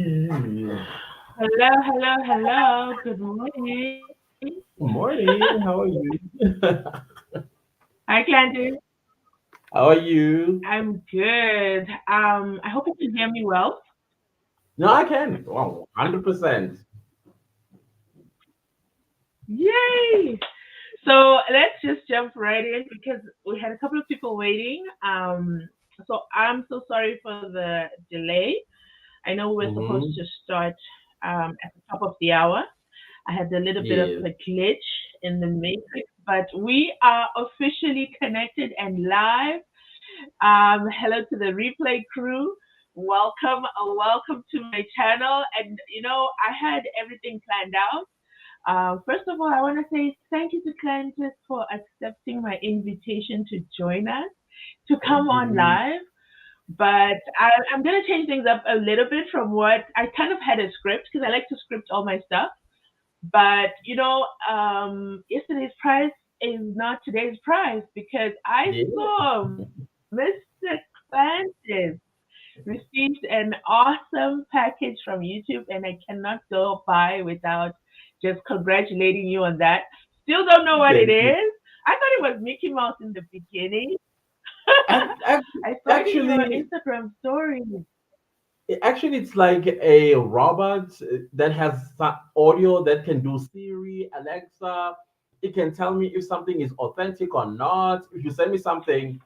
Hello, hello, hello. Good morning. Morning. How are you? Hi, Clancy. How are you? I'm good. I hope you can hear me well. No, I can. Wow, 100%. Yay! So let's just jump right in because we had a couple of people waiting. So I'm so sorry for the delay. I know we were supposed Mm-hmm. to start at the top of the hour. I had a little bit of Yes. a glitch in the matrix, but we are officially connected and live. Hello to the replay crew. Welcome, welcome to my channel. And I had everything planned out. First of all, I want to say thank you to Clantis for accepting my invitation to join us to come on Mm-hmm. live. But I'm going to change things up a little bit from what I kind of had a script because I like to script all my stuff. But yesterday's prize is not today's prize because I Yeah. saw Mr. Clantis received an awesome package from YouTube, and I cannot go by without just congratulating you on that. Still don't know what it Thank you. is. I thought it was Mickey Mouse in the beginning. Ac- ac- I saw it in your Actually, Instagram story. actually, it's like a robot that has audio that can do Siri, Alexa. It can tell me if something is authentic or not. If you send me something,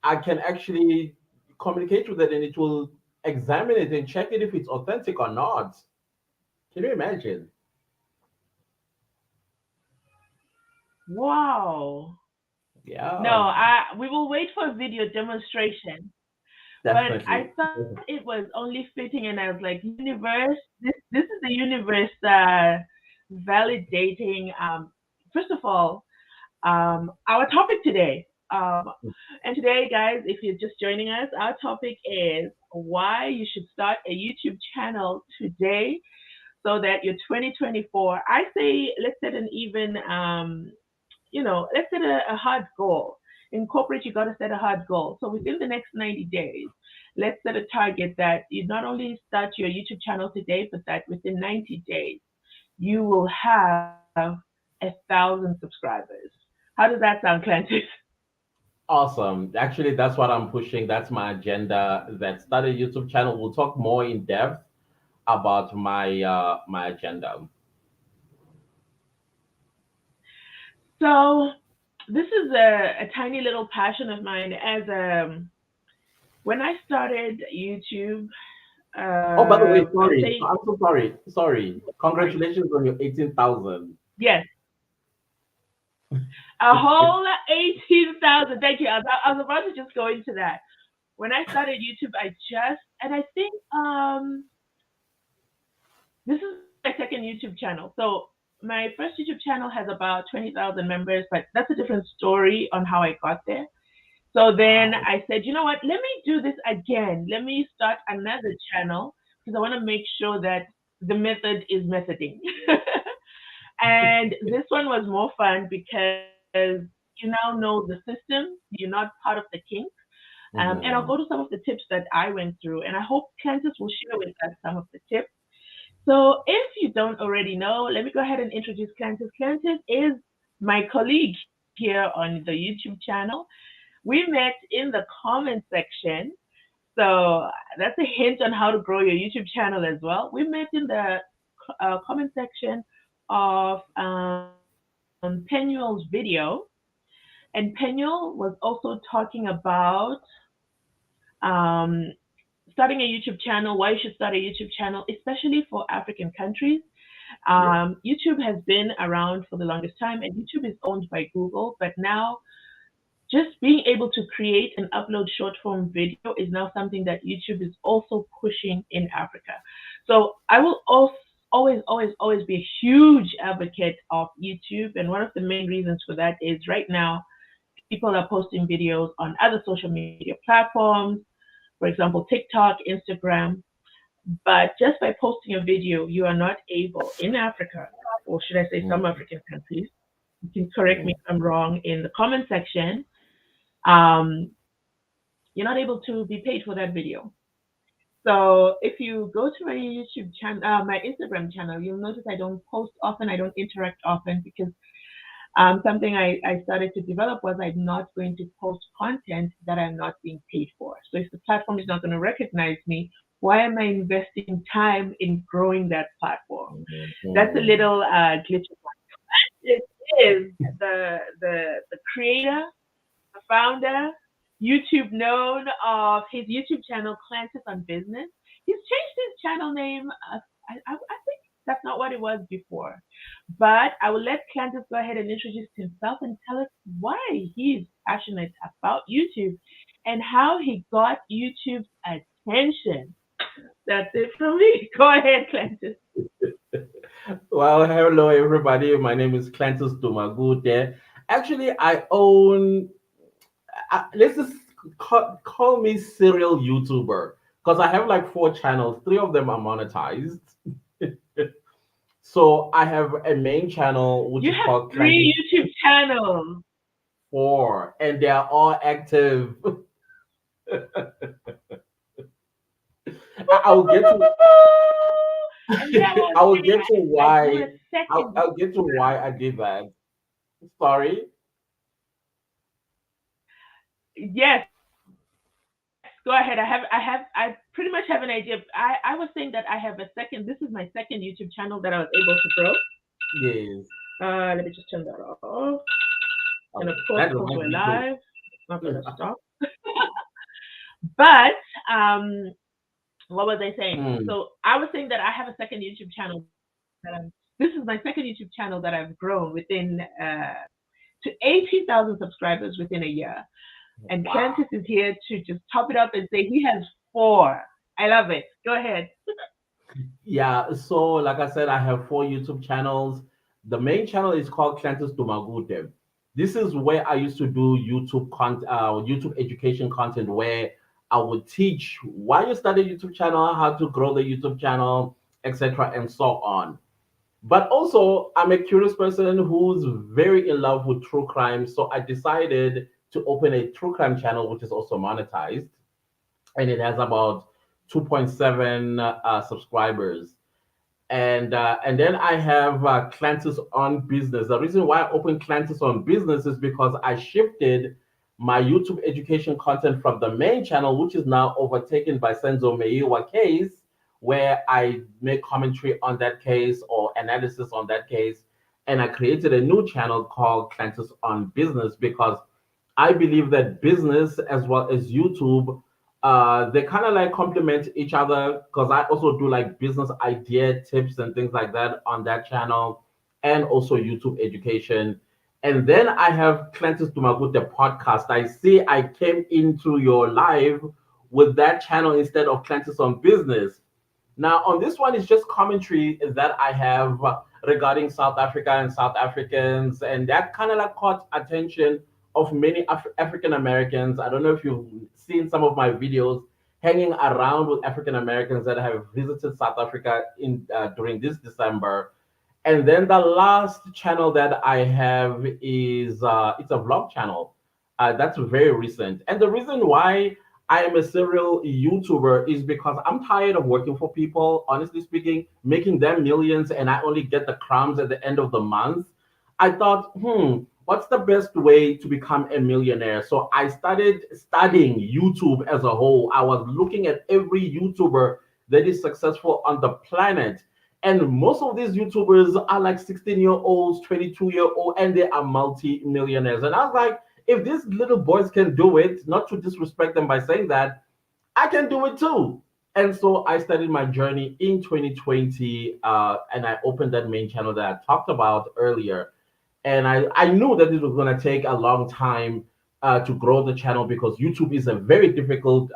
I can actually communicate with it and it will examine it and check it if it's authentic or not. Can you imagine? Wow. No, Yeah, we will wait for a video demonstration. But I definitely. thought it was only fitting, and I was like, universe, this is the universe validating. First of all, our topic today. And today, guys, if you're just joining us, our topic is why you should start a YouTube channel today so that your 2024. I say let's set an even let's set a hard goal. In corporate, you got to set a hard goal. So within the next 90 days, let's set a target that you not only start your YouTube channel today, but that within 90 days, you will have 1,000 subscribers. How does that sound, Clancy? Awesome. Actually, that's what I'm pushing. That's my agenda. That start a YouTube channel. We'll talk more in depth about my agenda. So this is a tiny little passion of mine. As when I started YouTube, Oh, by the way, I'd sorry. say I'm so sorry. Sorry. sorry. Congratulations on your 18,000. Yes, a whole 18,000. Thank you. I was about to just go into that. When I started YouTube, and I think this is my second YouTube channel. So my first YouTube channel has about 20,000 members, but that's a different story on how I got there. So then Wow. I said, you know what? Let me do this again. Let me start another channel because I want to make sure that the method is methoding. And this one was more fun because you now know the system. You're not part of the kink. And I'll go to Mhm. some of the tips that I went through. And I hope Kansas will share with us some of the tips. So if you don't already know, let me go ahead and introduce Kansas. Kansas is my colleague here on the YouTube channel. We met in the comment section. So that's a hint on how to grow your YouTube channel as well. We met in the comment section of Penuel's video, and Penuel was also talking about um, starting a YouTube channel, why you should start a YouTube channel, especially for African countries. Yeah. YouTube has been around for the longest time, and YouTube is owned by Google, but now just being able to create and upload short form video is now something that YouTube is also pushing in Africa. So I will also always be a huge advocate of YouTube. And one of the main reasons for that is right now, people are posting videos on other social media platforms, for example, TikTok, Instagram. But just by posting a video, you are not able in Africa, or should I say some Mhm. African countries, you can correct me Mhm. if I'm wrong in the comment section, um, you're not able to be paid for that video. So if you go to my YouTube channel, my Instagram channel, you'll notice I don't post often. I don't interact often because something I started to develop was I'm not going to post content that I'm not being paid for. So if the platform is not going to recognize me, why am I investing time in growing that platform? That's a Mhm. little glitch. It is the creator, the founder, YouTube known of his YouTube channel Clancy's on Business. He's changed his channel name. I think that's not what it was before. But I will let Clancy go ahead and introduce himself and tell us why he's passionate about YouTube and how he got YouTube's attention. That's it from me. Go ahead, Clancy. Well, hello everybody. My name is Clantus Dumagute. Actually, I own. Let's just call me serial YouTuber because I have like 4 channels. 3 of them are monetized. So I have a main channel which You is have called Clantus three YouTube channels. 4, and they are all active. I will get to. And you have all I will three. get to I do a why. second. I'll get to why I did that. Sorry. Yes, go ahead. I pretty much have an idea. I was saying that I have a second. This is my second YouTube channel that I was able to grow. Yes. Let me just turn that off. And of Okay. course, That because reminds we're me too. live, it's not gonna stop. But what was I saying? Hmm. So I was saying that I have a second YouTube channel. This is my second YouTube channel that I've grown within to 80,000 subscribers within a year. And Wow. Clantis is here to just top it up and say he has four. I love it. Go ahead. Yeah, so like I said, I have 4 YouTube channels. The main channel is called Clantus Dumagute. This is where I used to do YouTube education content, where I would teach why you start a YouTube channel, how to grow the YouTube channel, etc., and so on. But also, I'm a curious person who's very in love with true crime, so I decided to open a true crime channel, which is also monetized, and it has about 2.7 subscribers. And then I have Clantis on Business. The reason why I opened Clantis on Business is because I shifted my YouTube education content from the main channel, which is now overtaken by Senzo Meiwa case, where I make commentary on that case or analysis on that case. And I created a new channel called Clantis on Business because I believe that business as well as YouTube, they kind of like complement each other because I also do like business idea tips and things like that on that channel, and also YouTube education. And then I have Clantis Dumagut, the podcast. I see I came into your live with that channel instead of Clantis on Business. Now, on this one, it's just commentary that I have regarding South Africa and South Africans, and that kind of like caught attention of many African Americans. I don't know if you've seen some of my videos hanging around with African Americans that have visited South Africa in during this December. And then the last channel that I have is it's a vlog channel. That's very recent. And the reason why I am a serial YouTuber is because I'm tired of working for people, honestly speaking, making them millions, and I only get the crumbs at the end of the month. I thought, what's the best way to become a millionaire? So I started studying YouTube as a whole. I was looking at every YouTuber that is successful on the planet. And most of these YouTubers are like 16-year-olds, 22-year-old, and they are multi-millionaires. And I was like, if these little boys can do it, not to disrespect them by saying that, I can do it too. And so I started my journey in 2020, and I opened that main channel that I talked about earlier. And I knew that it was going to take a long time to grow the channel because YouTube is a very difficult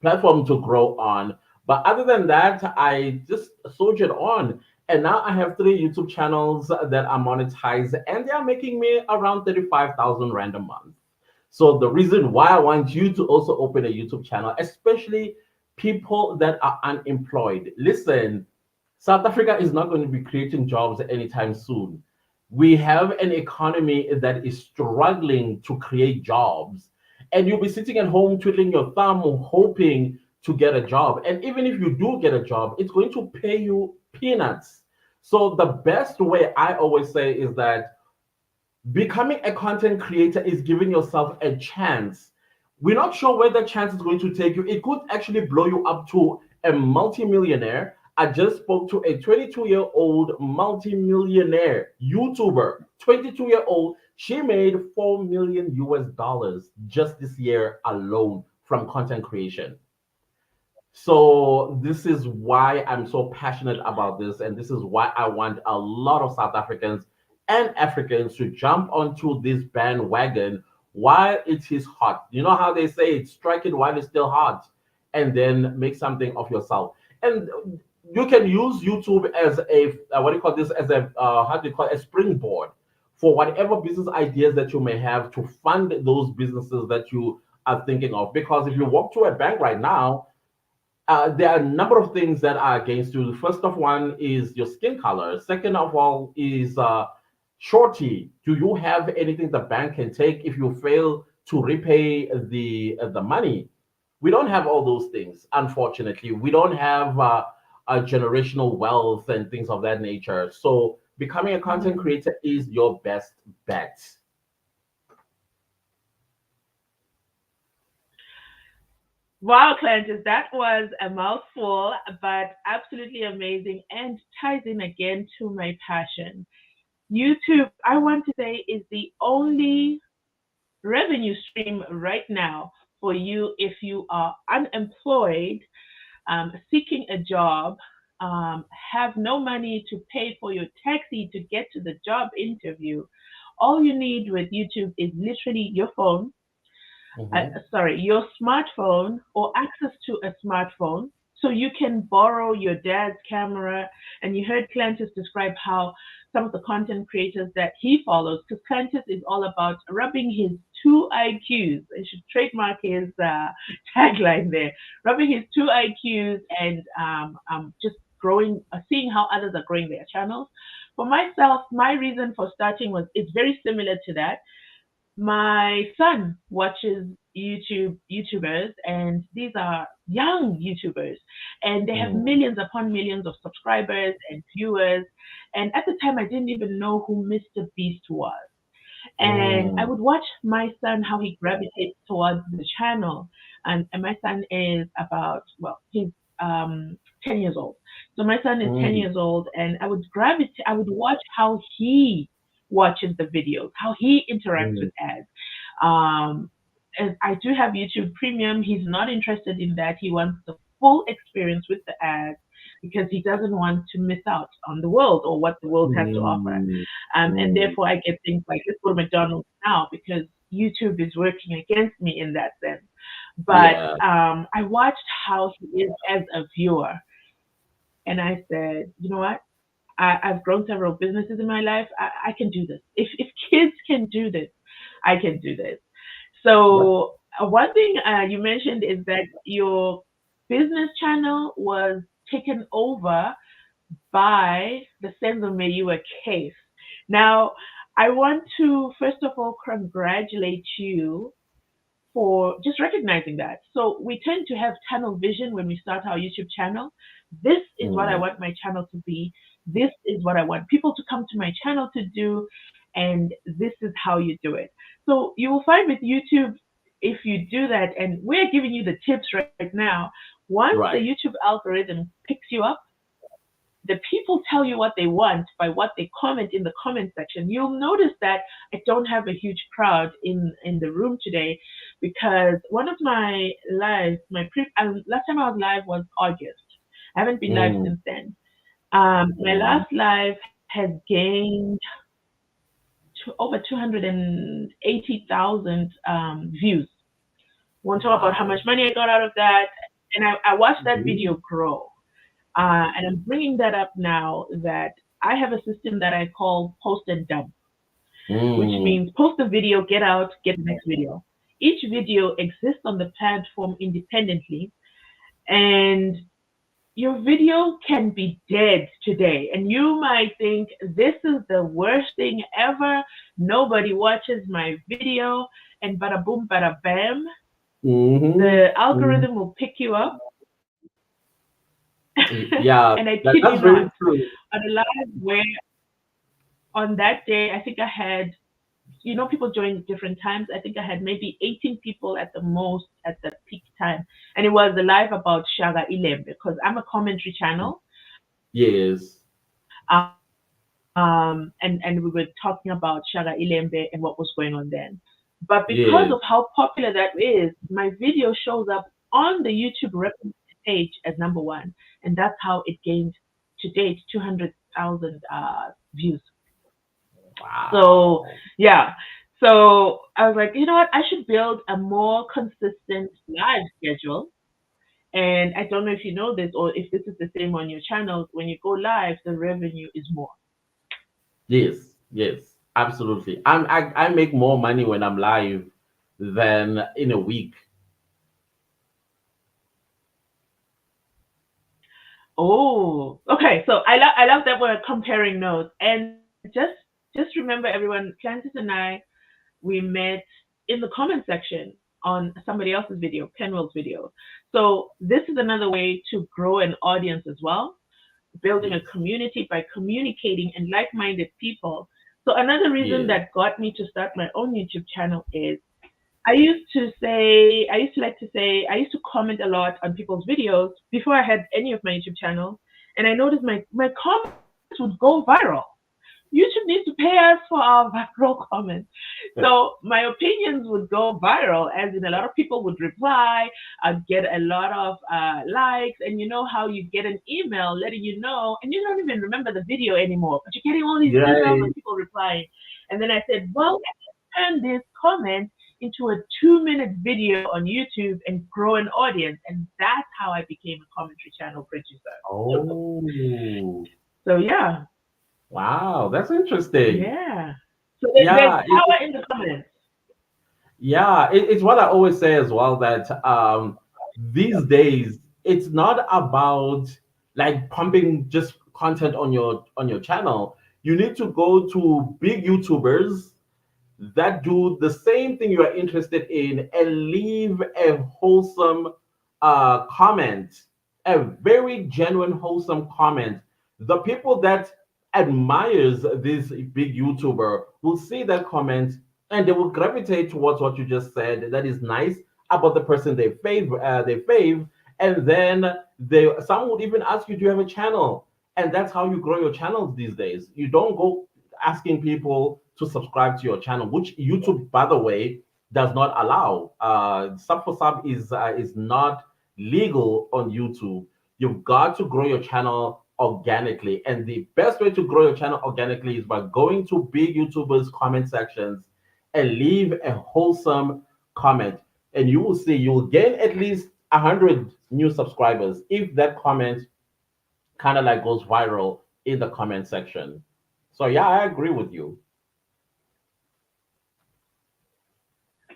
platform to grow on. But other than that, I just soldiered on. And now I have 3 YouTube channels that are monetized, and they are making me around 35,000 rand a month. So the reason why I want you to also open a YouTube channel, especially people that are unemployed. Listen, South Africa is not going to be creating jobs anytime soon. We have an economy that is struggling to create jobs, and you'll be sitting at home twiddling your thumb, hoping to get a job. And even if you do get a job, it's going to pay you peanuts. So the best way I always say is that becoming a content creator is giving yourself a chance. We're not sure where the chance is going to take you. It could actually blow you up to a multimillionaire. I just spoke to a 22-year-old multimillionaire YouTuber, 22-year-old. She made 4 million US dollars just this year alone from content creation. So this is why I'm so passionate about this, and this is why I want a lot of South Africans and Africans to jump onto this bandwagon while it is hot. You know how they say it's strike it while it's still hot, and then make something of yourself. And you can use YouTube as a what do you call this? As a how do you call it? A springboard for whatever business ideas that you may have to fund those businesses that you are thinking of. Because if you walk to a bank right now, there are a number of things that are against you. The first of one is your skin color. Second of all is shorty. Do you have anything the bank can take if you fail to repay the money? We don't have all those things, unfortunately. We don't have a generational wealth and things of that nature. So becoming a content Mhm. creator is your best bet. Wow, Clantis, that was a mouthful, but absolutely amazing and ties in again to my passion. YouTube, I want to say, is the only revenue stream right now for you if you are unemployed, seeking a job, have no money to pay for your taxi to get to the job interview. All you need with YouTube is literally your phone, Mhm. sorry, your smartphone or access to a smartphone. So you can borrow your dad's camera. And you heard Clantis describe how some of the content creators that he follows, because Clantis is all about rubbing his two IQs. I should trademark his tagline there, rubbing his two IQs and just growing, seeing how others are growing their channels. For myself, my reason for starting was it's very similar to that. My son watches YouTubers, and these are young YouTubers, and they have Mm. millions upon millions of subscribers and viewers. And at the time, I didn't even know who Mr. Beast was. And I Mm. would watch my son how he gravitates towards the channel. And my son is about, well, he's 10 years old. So my son is 10 Mm. years old, and I would watch how he watches the videos, how he interacts with Mm. ads. Um, and I do have YouTube Premium. He's not interested in that. He wants the full experience with the ads because he doesn't want to miss out on the world or what the world has to offer. Mm. And Mm. therefore, I get things like, let's go to McDonald's now because YouTube is working against me in that sense. But Yeah. I watched how he is as a viewer, and I said, you know what? I've grown several businesses in my life. I can do this. If kids can do this, I can do this. Yep. So one thing you mentioned is that your business channel was taken over by the Senzomeiwa case. Now, I want to first of all congratulate you for just recognizing that. So we tend to have tunnel vision when we start our YouTube channel. This is what I Mm. want my channel to be. This is what I want people to come to my channel to do. And this is how you do it. So you will find with YouTube, if you do that, and we're giving you the tips right now, once the Right. YouTube algorithm picks you up, the people tell you what they want by what they comment in the comment section. You'll notice that I don't have a huge crowd in the room today because one of my lives, last time I was live was August. I haven't been live Mm. since then. My Mm. last live has gained over 280,000 views. Won't talk about how much Wow. money I got out of that, and I watched that Mhm. video grow. And I'm bringing that up now that I have a system that I call post and dump, which Mm. means post the video, get out, get the next video. Each video exists on the platform independently, and your video can be dead today. And you might think, this is the worst thing ever. Nobody watches my video, and bada boom, bada bam, Mhm. the Mhm. algorithm will pick you up. Yeah, And I that, kid that's you not, very true. on a live where on that day, I think I had, people join different times. I think I had maybe 18 people at the most at the peak time. And it was a live about Shaga Ilem because I'm a commentary channel. Yes, And we were talking about Shaga Ilembe and what was going on then. But because yes. of how popular that is, my video shows up on the YouTube recommended page as number one. And that's how it gained to date 200,000 views. So Wow. yeah. So I was like, you know what? I should build a more consistent live schedule. And I don't know if you know this or if this is the same on your channels. When you go live, the revenue is more. Yes, yes, absolutely. I make more money when I'm live than in a week. Oh, okay. So I love that we're comparing notes. And just remember, everyone, Francis and I, we met in the comment section on somebody else's video, Penwell's video. So this is another way to grow an audience as well, building a Yes, community by communicating and like-minded people. So another reason yes, that got me to start my own YouTube channel is I used to comment a lot on people's videos before I had any of my YouTube channels, and I noticed my comments would go viral. YouTube needs to pay us for our viral comments. So my opinions would go viral, as in a lot of people would reply. I'd get a lot of likes, and you know how you get an email letting you know, and you don't even remember the video anymore, but you're getting all these emails right. of people replying. And then I said, well, I can turn this comment into a 2-minute video on YouTube and grow an audience. And that's how I became a commentary channel producer. Oh, So yeah, wow, that's interesting. yeah. So there's Yeah, power in the comments. yeah, it's what I always say as well that these days it's not about like pumping just content on your channel. You need to go to big YouTubers that do the same thing you are interested in and leave a wholesome comment, a very genuine wholesome comment. The people that admires this big YouTuber will see that comment and they will gravitate towards what you just said that is nice about the person they fave, and then they some would even ask you, do you have a channel? And that's how you grow your channels these days. You don't go asking people to subscribe to your channel, which YouTube, by the way, does not allow. Sub for sub is not legal on YouTube. You've got to grow your channel organically, and the best way to grow your channel organically is by going to big YouTubers' comment sections and leave a wholesome comment, and you will see you will gain at least 100 new subscribers if that comment kind of like goes viral in the comment section. So yeah, I agree with you.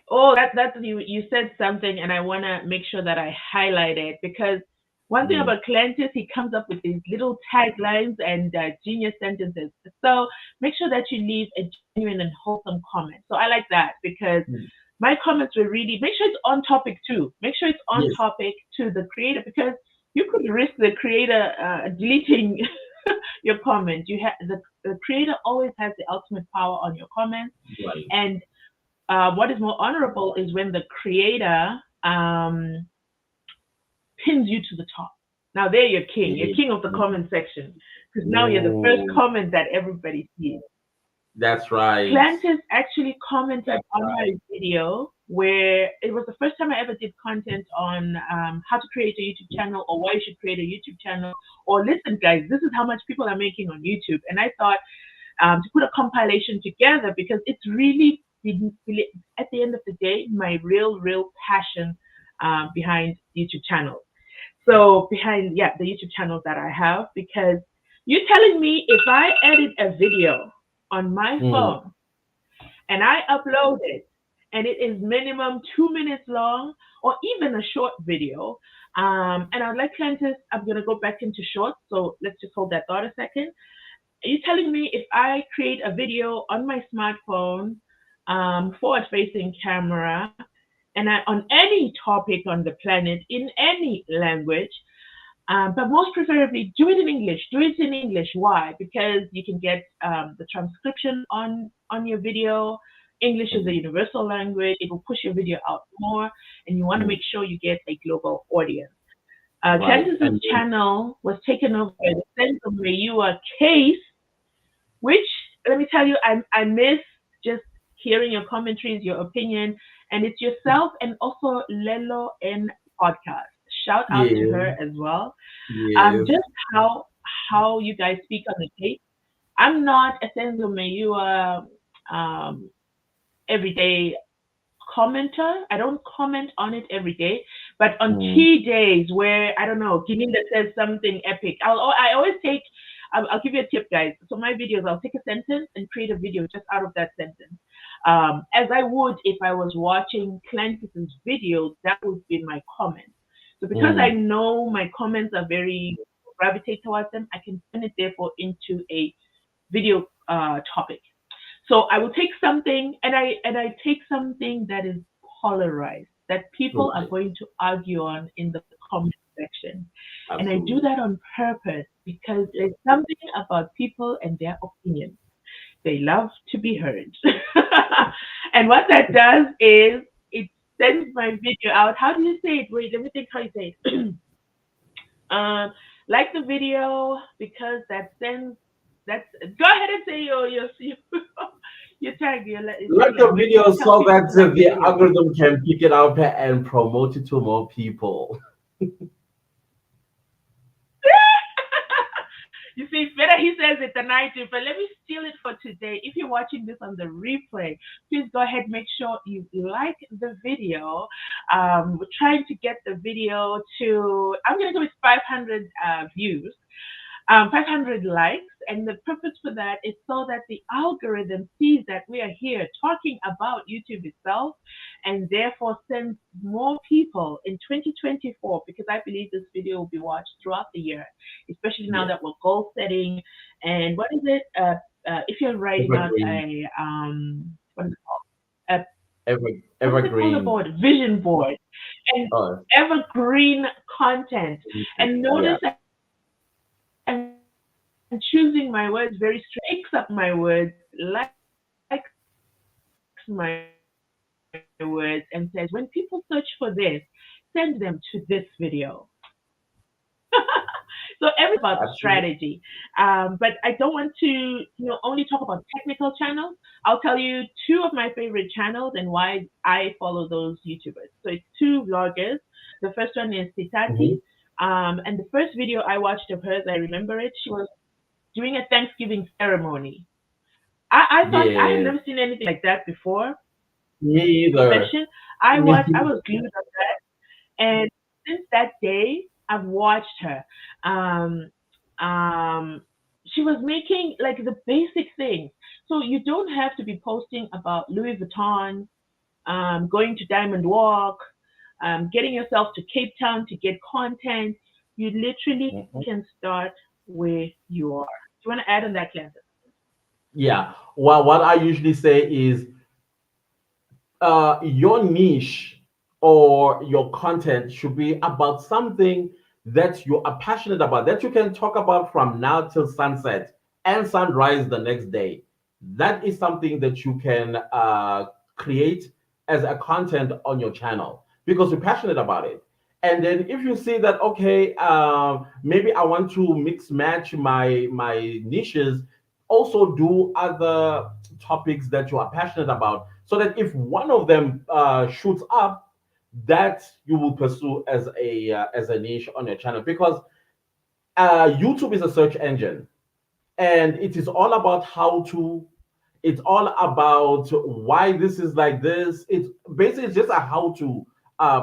Oh, that you said something, and I want to make sure that I highlight it because one thing Mm, about Clantis, he comes up with these little taglines and genius sentences. So make sure that you leave a genuine and wholesome comment. So I like that because mm, my comments were really make sure it's on topic too. Make sure it's on yes, topic to the creator because you could risk the creator deleting your comment. The creator always has the ultimate power on your comments, right. and what is more honorable is when the creator pins you to the top. Now there you're king. You're Yeah. king of the comment section because now you're the first Oh, comment that everybody sees. that's right. Clantis actually commented That's on my right. video where it was the first time I ever did content on how to create a YouTube channel or why you should create a YouTube channel. Or listen, guys, this is how much people are making on YouTube. And I thought to put a compilation together because it's really, at the end of the day, my real passion behind YouTube channels. So behind, yeah, the YouTube channels that I have, because you're telling me if I edit a video on my Mm, phone and I upload it and it is minimum 2 minutes long or even a short video, and I'd like Clantis, I'm going to go back into shorts. So let's just hold that thought a second. Are you telling me if I create a video on my smartphone, forward facing camera, and on any topic on the planet in any language, But most preferably, do it in English. Do it in English. Why? Because you can get the transcription on your video. English is a Mhm. universal language. It will push your video out more, and you want to Mhm. make sure you get a global audience. Right. Candace's And then, channel was taken over by the Sense of Mayua case, which let me tell you, I miss just hearing your commentaries, your opinion, and it's yourself and also Lelo in podcast. Shout out to her yeah, as well. yes. Just how you guys speak on the tape. I'm not a Senzo Mayua everyday commenter. I don't comment on it every day, but on Mm. key days where I don't know, Giminda says something epic, I always take. I'll give you a tip, guys. So my videos, I'll take a sentence and create a video just out of that sentence, as I would if I was watching Clancy's videos. That would be my comment. So because I Mm. know my comments are very gravitate towards them, I can turn it therefore into a video topic. So I will take something and I take something that is polarized that people are Right. going to argue on in the comment section. And I do Absolutely. that on purpose because there's something about people and their opinions. They love to be heard. And what that does is it sends my video out. How do you say it? Wait, let me think how you say it. um, like the video because that sends that's go ahead and say your tag your Like the tagline. video Tell so people that to like the the video. algorithm can pick it up and promote it to more people. You see, it's better he says it than I do, but let me steal it for today. If you're watching this on the replay, please go ahead, make sure you like the video. We're trying to get the video to, I'm going to go with 500 views. 500 likes. And the purpose for that is so that the algorithm sees that we are here talking about YouTube itself and therefore sends more people in 2024 because I believe this video will be watched throughout the year, especially now Yeah. that we're goal setting. And what is it? If you're writing out Evergreen. a, what is it called? Ever, What is it called? A evergreen. board? Vision board. And Oh, evergreen content. And yeah. notice I'm choosing my words very strategically. Picks up my words, likes my words, and says, when people search for this, send them to this video. So everything is about strategy. But I don't want to, Absolutely. only talk about technical channels. I'll tell you two of my favorite channels and why I follow those YouTubers. So it's two vloggers. The first one is Titati. And the first video I watched of hers, I remember it. She was doing a Thanksgiving ceremony. I thought I had never seen Yeah. anything like that before. Me Perfection. either. I was glued on that. And since that day, I've watched her. Um, she was making like the basic things. So you don't have to be posting about Louis Vuitton, going to Diamond Walk, getting yourself to Cape Town to get content. You literally Mhm. can start where you are. Do you want to add on that, Clancy? Yeah. Well, what I usually say is your niche or your content should be about something that you are passionate about, that you can talk about from now till sunset and sunrise the next day. That is something that you can create as a content on your channel because you're passionate about it. And then if you see that, okay, maybe I want to mix match my niches, also do other topics that you are passionate about so that if one of them shoots up, that you will pursue as a niche on your channel because YouTube is a search engine and it is all about how to. It's all about why this is like this. It's basically just a how to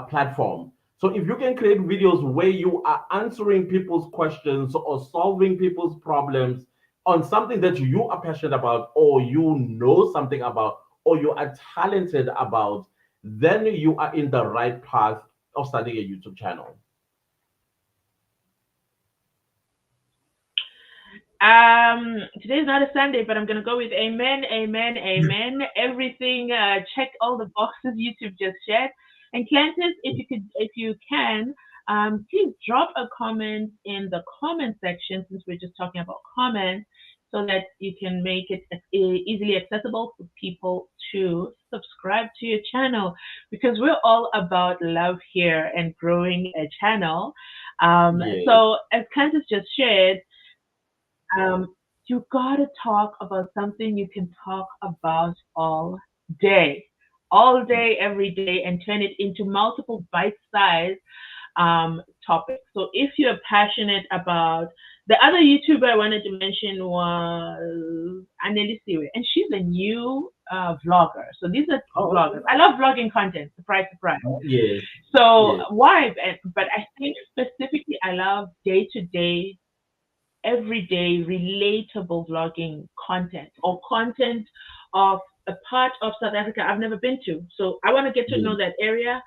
platform. So if you can create videos where you are answering people's questions or solving people's problems on something that you are passionate about or you know something about or you are talented about, then you are in the right path of starting a YouTube channel. Today's not a Sunday, but I'm gonna go with amen, amen, amen. Everything, check all the boxes YouTube just shared. And Clantis, if you can, please drop a comment in the comment section since we're just talking about comments so that you can make it easily accessible for people to subscribe to your channel because we're all about love here and growing a channel. Yeah. So as Candice just shared, um, you gotta talk about something you can talk about day, all day, every day, and turn it into multiple bite-sized topics. So if you're passionate about the other YouTuber I wanted to mention was Anneli Siwe, and she's a new vlogger. So these are Oh, okay. vloggers. I love vlogging content. Surprise, surprise. Yes. So Yes. why? But I think specifically, I love day to day everyday relatable vlogging content or content of a part of South Africa I've never been to. So I want to get to Yes. know that area.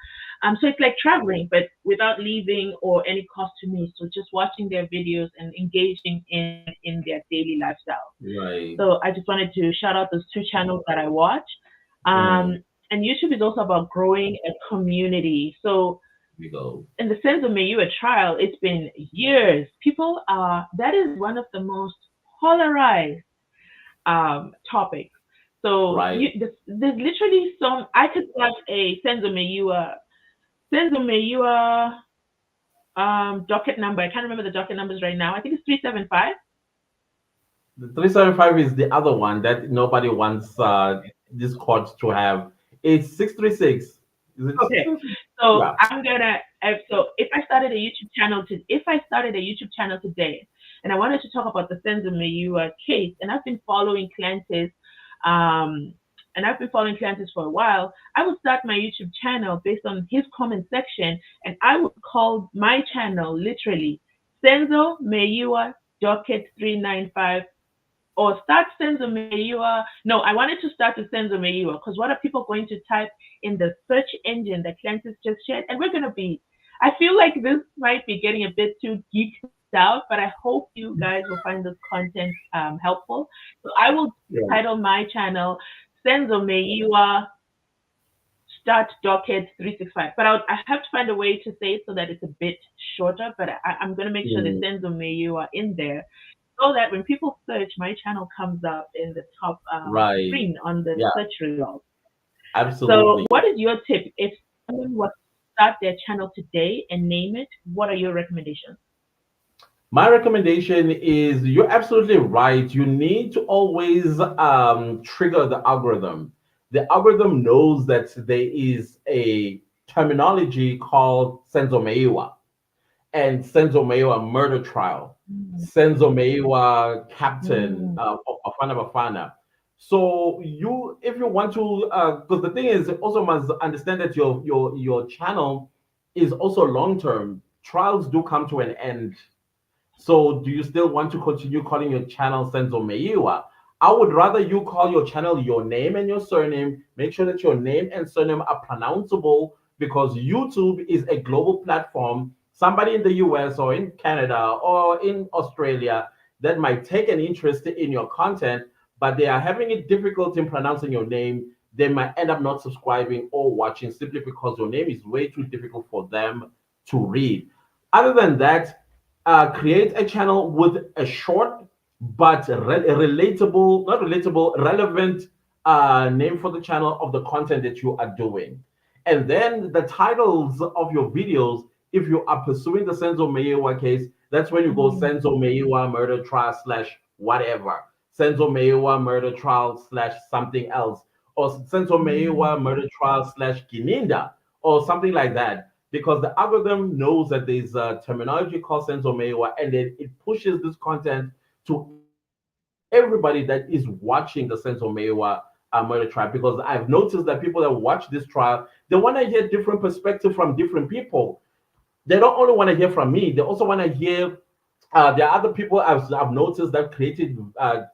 So it's like traveling, but without leaving or any cost to me. So just watching their videos and engaging in their daily lifestyle. Right. So I just wanted to shout out those two channels that I watch. Mm. Um, and YouTube is also about growing a community. So We go. in the sense of May You a Trial, it's been years. People are, that is one of the most polarized topics. So Right. there's literally some, I could start a Senzo Mayua docket number. I can't remember the docket numbers right now. I think it's 375. The 375 is the other one that nobody wants this court to have. It's 636. Is it Okay. 636? So Yeah. so if I started a YouTube channel today and I wanted to talk about the Senzo Mayua case, and um, I've been following Clantis for a while, I would start my YouTube channel based on his comment section, and I would call my channel literally Senzo Mayua Docket 395 or start Senzo Mayua. No, I wanted to start with Senzo Mayua because what are people going to type in the search engine that Clantis just shared? And we're going to be, I feel like this might be getting a bit too geeked out, but I hope you guys will find this content helpful. So I will Yeah. title my channel Senzo Mayua Start Docket 365. But I have to find a way to say it so that it's a bit shorter, but I'm going to make sure that Mm. Senzo Mayua in there so that when people search, my channel comes up in the top Right. screen on the Yeah. search results. So, Absolutely. what is your tip if someone was to start their channel today and name it? What are your recommendations? My recommendation is you're absolutely right. You need to always trigger the algorithm. The algorithm knows that there is a terminology called senzomeiwa and senzomeiwa murder trial, Mm, senzomeiwa captain mm, of Bafana Bafana. So you, if you want to, because the thing is, also must understand that your channel is also long term. Trials do come to an end, so do you still want to continue calling your channel Senzo Meiwa? I would rather you call your channel your name and your surname. Make sure that your name and surname are pronounceable because YouTube is a global platform. Somebody in the US or in Canada or in Australia that might take an interest in your content, but they are having a difficult in pronouncing your name. They might end up not subscribing or watching simply because your name is way too difficult for them to read. Other than that, create a channel with a short but relatable, not relatable, relevant name for the channel of the content that you are doing. And then the titles of your videos, if you are pursuing the Senzo Meyewa case, that's when you go mm, Senzo Meyewa murder trial slash whatever. Senzo Meyewa murder trial slash something else. Or Senzo mm, Meyewa murder trial slash Gininda or something like that because the algorithm knows that there's a terminology called sense Omewa, and then it pushes this content to everybody that is watching the sense Omewa murder trial. Because I've noticed that people that watch this trial, they want to hear different perspective from different people. They don't only want to hear from me; they also want to hear. There are other people I've noticed that created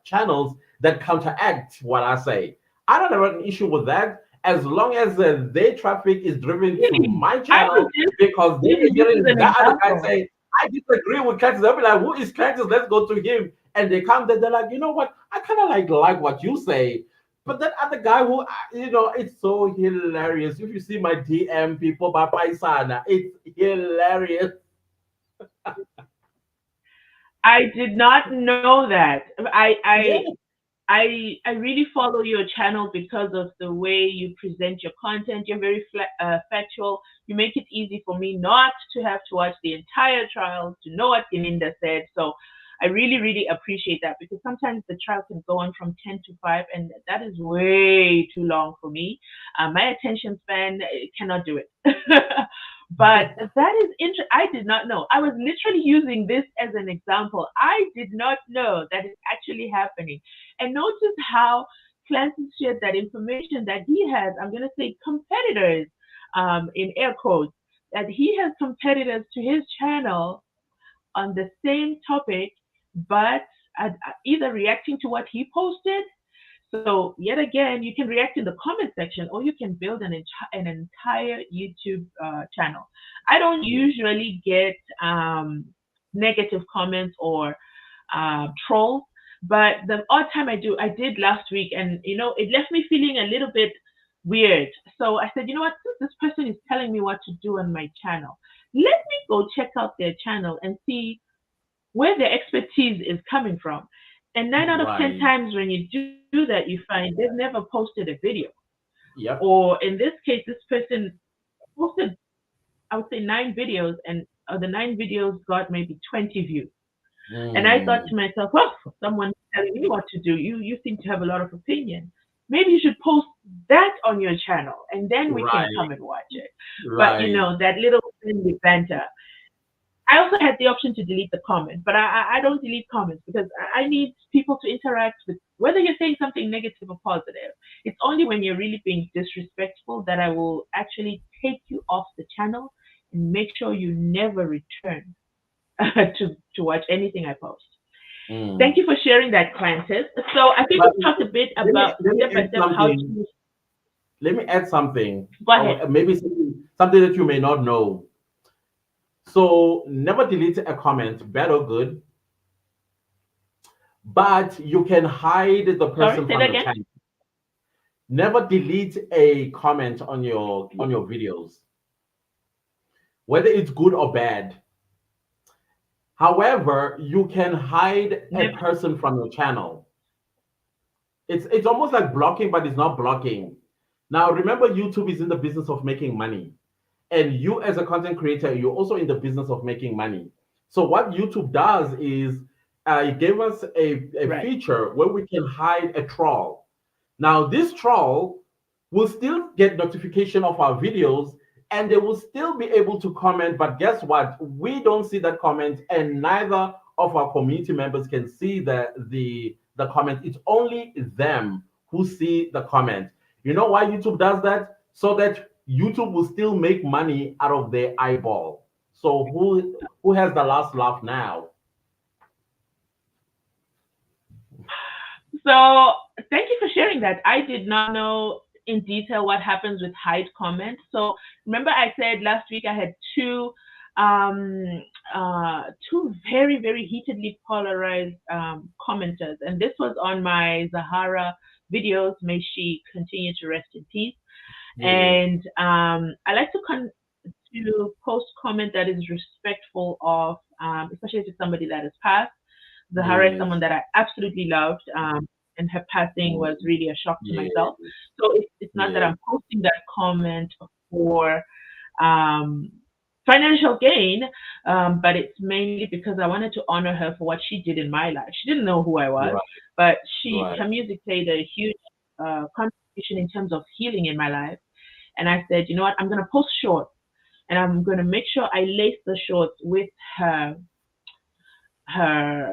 channels that counteract what I say. I don't have an issue with that as long as their traffic is driven to really? my I would channel just because they use are this as hearing an that other guy example. say, I disagree with Curtis. They'll be like, who is Curtis? Let's go to him. And they come there, they're like, you know what? I kind of like what you say. But that other guy who, it's so hilarious. If you see my DM people by Paisana, it's hilarious. I did not know that. Yeah. I really follow your channel because of the way you present your content. You're very factual. You make it easy for me not to have to watch the entire trial to know what Ininda said. So I really, really appreciate that because sometimes the trial can go on from 10 to 5, and that is way too long for me. My attention span cannot do it. But that is interesting. I did not know. I was literally using this as an example. I did not know that it's actually happening. And notice how Clancy shared that information that he has, I'm going to say competitors in air quotes, that he has competitors to his channel on the same topic, but either reacting to what he posted. So yet again, you can react in the comment section, or you can build an entire YouTube channel. I don't usually get negative comments or trolls, but the odd time I did last week, and it left me feeling a little bit weird. So I said, you know what, since this person is telling me what to do on my channel, let me go check out their channel and see where their expertise is coming from. And 9 out of 10 Right. times when you do that, you find they've never posted a video. Yep. Or in this case, this person posted, I would say, 9 videos, and the 9 videos got maybe 20 views. And I thought Mm, to myself, well, someone's telling me what to do. You seem to have a lot of opinion. Maybe you should post that on your channel, and then we can right. come and watch it. But Right. that little friendly banter. I also had the option to delete the comment, but I don't delete comments because I need people to interact with whether you're saying something negative or positive. It's only when you're really being disrespectful that I will actually take you off the channel and make sure you never return to watch anything I post. Thank Mm. you for sharing that, Clantis. So I think But we've talked a bit let me about let me step by add step how something. to Let me add something. go ahead. Maybe something that you may not know. So never delete a comment, bad or good, but you can hide the Sorry, person say from that your again. channel. Never delete a comment on your videos, whether it's good or bad. However, you can hide a Never, person from your channel. It's almost like blocking, but it's not blocking. Now remember, YouTube is in the business of making money. And you as a content creator, you're also in the business of making money. So what YouTube does is it gave us a right. feature where we can hide a troll. Now this troll will still get notification of our videos, and they will still be able to comment, but guess what, we don't see that comment, and neither of our community members can see the comment. It's only them who see the comment. You know why YouTube does that? So that YouTube will still make money out of their eyeball. So who has the last laugh now? So thank you for sharing that. I did not know in detail what happens with hide comments. So remember, I said last week I had um, two very very heatedly polarized commenters, and this was on my Zahara videos. May she continue to rest in peace. Yes. And I like to post comment that is respectful of, especially if it's somebody that has passed. Zahara is someone Yes. that I absolutely loved, and her passing Mm, was really a shock to yes. myself. So it's not that Yes. I'm posting that comment for um, financial gain, but it's mainly because I wanted to honor her for what she did in my life. She didn't know who I was, Right. but Right. her music played a huge contribution in terms of healing in my life. And I said, you know what, I'm going to post shorts, and I'm going to make sure I lace the shorts with her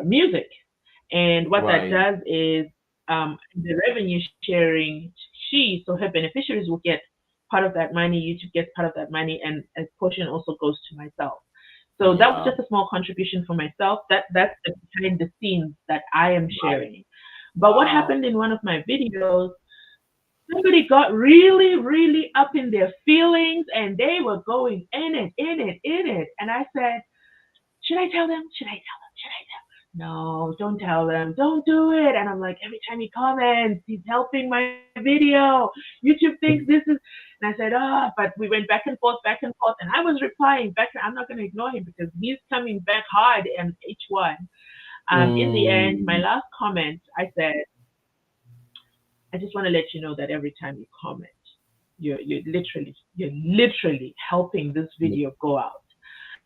music. And what that Right. does is the revenue sharing, so her beneficiaries will get part of that money, YouTube gets part of that money, and a portion also goes to myself. So that was Yeah. just a small contribution for myself. That's the behind the scenes that I am Right. sharing. But what Wow. happened in one of my videos, somebody got really, really up in their feelings, and they were going in it, in it, in it. And I said, should I tell them? Should I tell them? Should I tell them? no, don't tell them, don't do it. And I'm like, every time he comments, he's helping my video. YouTube thinks this is, and I said, but we went back and forth, and I was replying back. I'm not going to ignore him because he's coming back hard and each one. In the end, my Mm, last comment, I said, I just want to let you know that every time you comment, you're literally helping this video go out.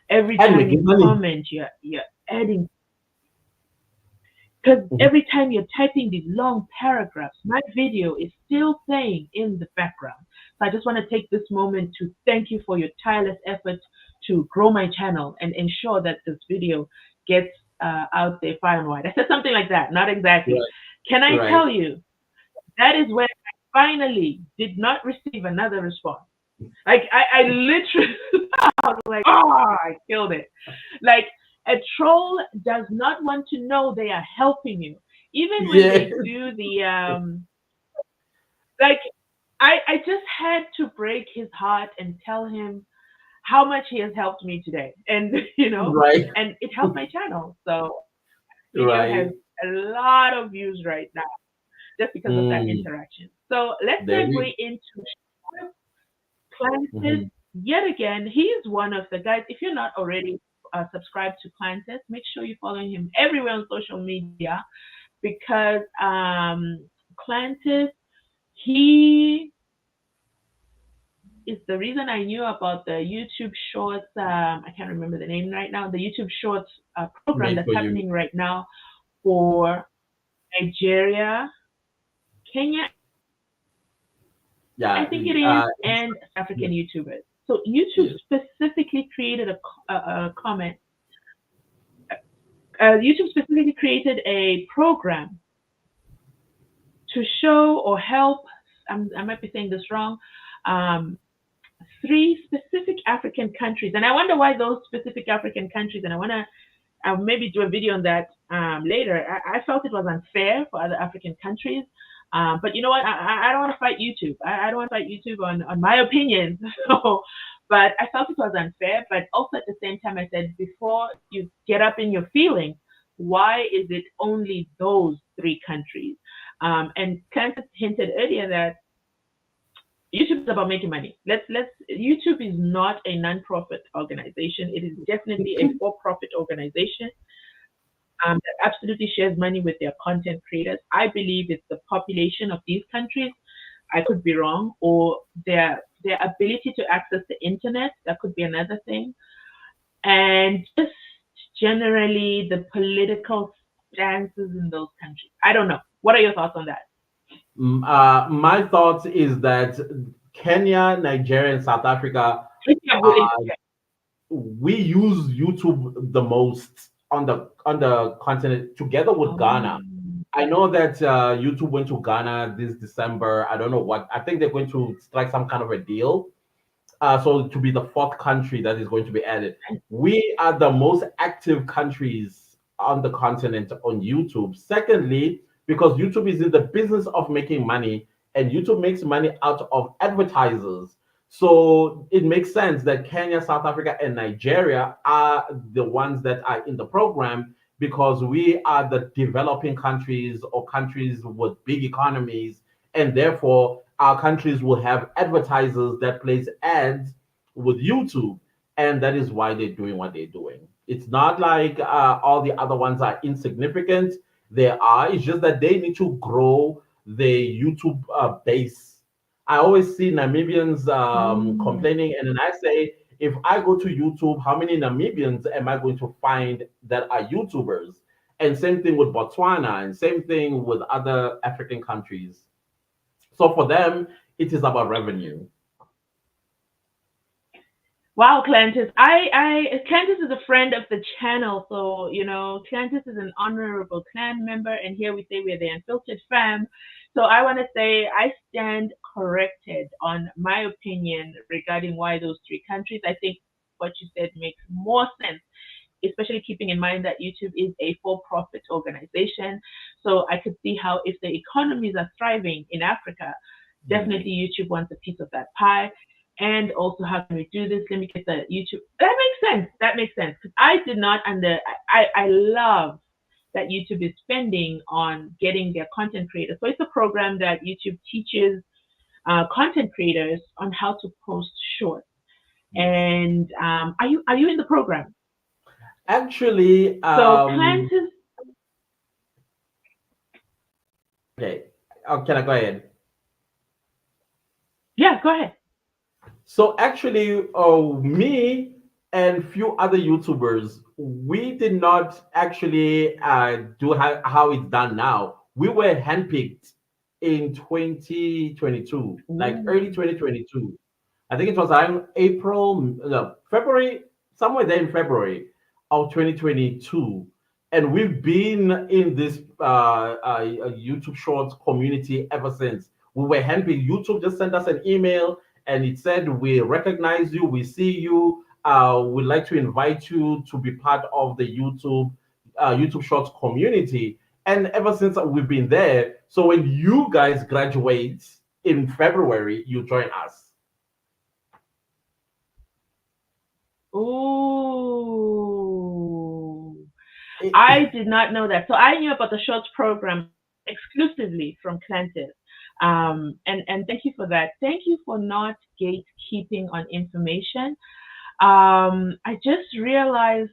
Every and time making you money. comment, you're adding, because Mhm. every time you're typing these long paragraphs, my video is still playing in the background. So I just want to take this moment to thank you for your tireless efforts to grow my channel and ensure that this video gets out there far and wide. I said something like that, not exactly. Right, Can I right. tell you, that is when I finally did not receive another response. Like I literally I was like, oh, I killed it. Like a troll does not want to know they are helping you. Even when Yeah, they do the like I just had to break his heart and tell him how much he has helped me today. And right, and it helped my channel. So video has right. a lot of views right now just because of that Mm, interaction. So let's there segue we. into Clancy's. Mhm. Yet again, he is one of the guys. If you're not already subscribed to Clancy's, make sure you're following him everywhere on social media because Clancy's, he is the reason I knew about the YouTube Shorts. I can't remember the name right now. The YouTube Shorts program Made that's for you. happening right now for Nigeria, Kenya, I Yeah. think it is, and African Yeah. YouTubers. So YouTube Yes. specifically created a comment. YouTube specifically created a program to show or help. I might be saying this wrong. Um, three specific African countries, and I wonder why those specific African countries. And I want to I'll maybe do a video on that later. I felt it was unfair for other African countries. But you know what? I don't want to fight YouTube. I don't want to fight YouTube on my opinions. So, but I felt it was unfair. But also at the same time, I said, before you get up in your feelings, why is it only those three countries? And Kansas hinted earlier that YouTube is about making money. Let's YouTube is not a non-profit organization. It is definitely a for-profit organization that absolutely shares money with their content creators. I believe it's the population of these countries. I could be wrong, or their ability to access the internet. That could be another thing, and just generally the political stances in those countries. I don't know. What are your thoughts on that? My thoughts is that Kenya, Nigeria, and South Africa, If you're willing uh, to share. we use YouTube the most on the continent together with Ghana. Oh. I know that YouTube went to Ghana this December. I don't know what. I think they're going to strike some kind of a deal. So to be the fourth country that is going to be added. We are the most active countries on the continent on YouTube. Secondly, because YouTube is in the business of making money, and YouTube makes money out of advertisers. So it makes sense that Kenya, South Africa, and Nigeria are the ones that are in the program because we are the developing countries or countries with big economies, and therefore our countries will have advertisers that place ads with YouTube, and that is why they're doing what they're doing. It's not like all the other ones are insignificant. They are. It's just that they need to grow their YouTube base. I always see Namibians Mm. complaining, and then I say, if I go to YouTube, how many Namibians am I going to find that are YouTubers? And same thing with Botswana, and same thing with other African countries. So for them, it is about revenue. Wow, Clantis. Clantis is a friend of the channel, so Clantis is an honorable clan member, and here we say we're the Unfiltered Fam. So I want to say I stand corrected on my opinion regarding why those three countries. I think what you said makes more sense, especially keeping in mind that YouTube is a for-profit organization. So I could see how if the economies are thriving in Africa, Mm. definitely YouTube wants a piece of that pie. And also, how can we do this? Let me get the YouTube. That makes sense. That makes sense because I did not under. I love that YouTube is spending on getting their content creators. So it's a program that YouTube teaches content creators on how to post shorts. Yes. And are you in the program? Actually, So clients is okay. Can I go ahead? yeah, go ahead. So actually, me and few other YouTubers, we did not actually do how it's done now. We were handpicked in 2022, like early Ooh. 2022. I think it was around April, no, February, somewhere there in February of 2022. And we've been in this YouTube Shorts community ever since. We were handpicked. YouTube just sent us an email and it said, "We recognize you, we see you. We'd like to invite you to be part of the YouTube Shorts community." And ever since we've been there. So when you guys graduate in February, you join us. Ooh. I did not know that. So I knew about the shorts program exclusively from Clantis. And thank you for that. Thank you for not gatekeeping on information. I just realized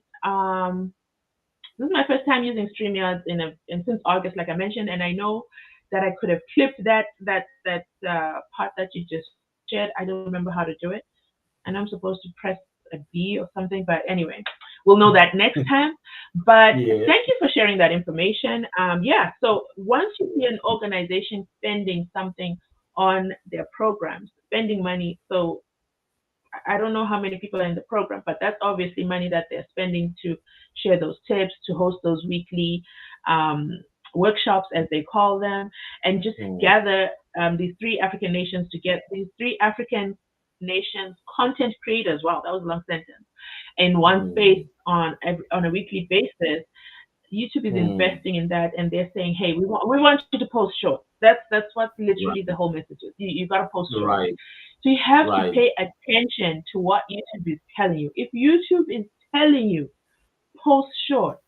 this is my first time using StreamYard in since August, like I mentioned, and I know that I could have clipped that part that you just shared. I don't remember how to do it, and I'm supposed to press a B or something. But anyway, we'll know that next time. But Yeah. thank you for sharing that information. Yeah. So once you see an organization spending something on their programs, spending money, so I don't know how many people are in the program, but that's obviously money that they're spending to share those tips, to host those weekly um, workshops, as they call them, and just Mm, gather these three African nations to get these three African nations content creators. Wow, that was a long sentence. In one space mm, on a weekly basis, YouTube is mm. investing in that, and they're saying, "Hey, we want you to post short." That's what literally the Right, whole message is. You got to post short. right, So you have to right. pay attention to what YouTube is telling you. If YouTube is telling you post short,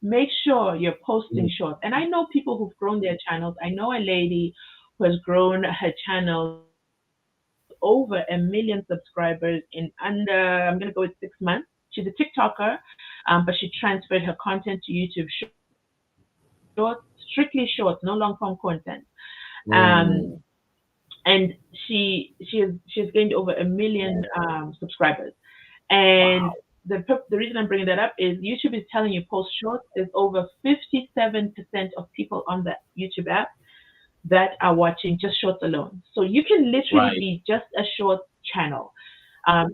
make sure you're posting Mm, short. And I know people who've grown their channels. I know a lady who has grown her channels over 1 million subscribers in under, I'm going to go with 6 months. She's a TikToker, but she transferred her content to YouTube short, strictly short, no long form content. Um, mm. and she has gained over 1 million subscribers. And Wow. the reason I'm bringing that up is YouTube is telling you post shorts. There's over 57% of people on the YouTube app that are watching just shorts alone. So you can literally Right. be just a short channel.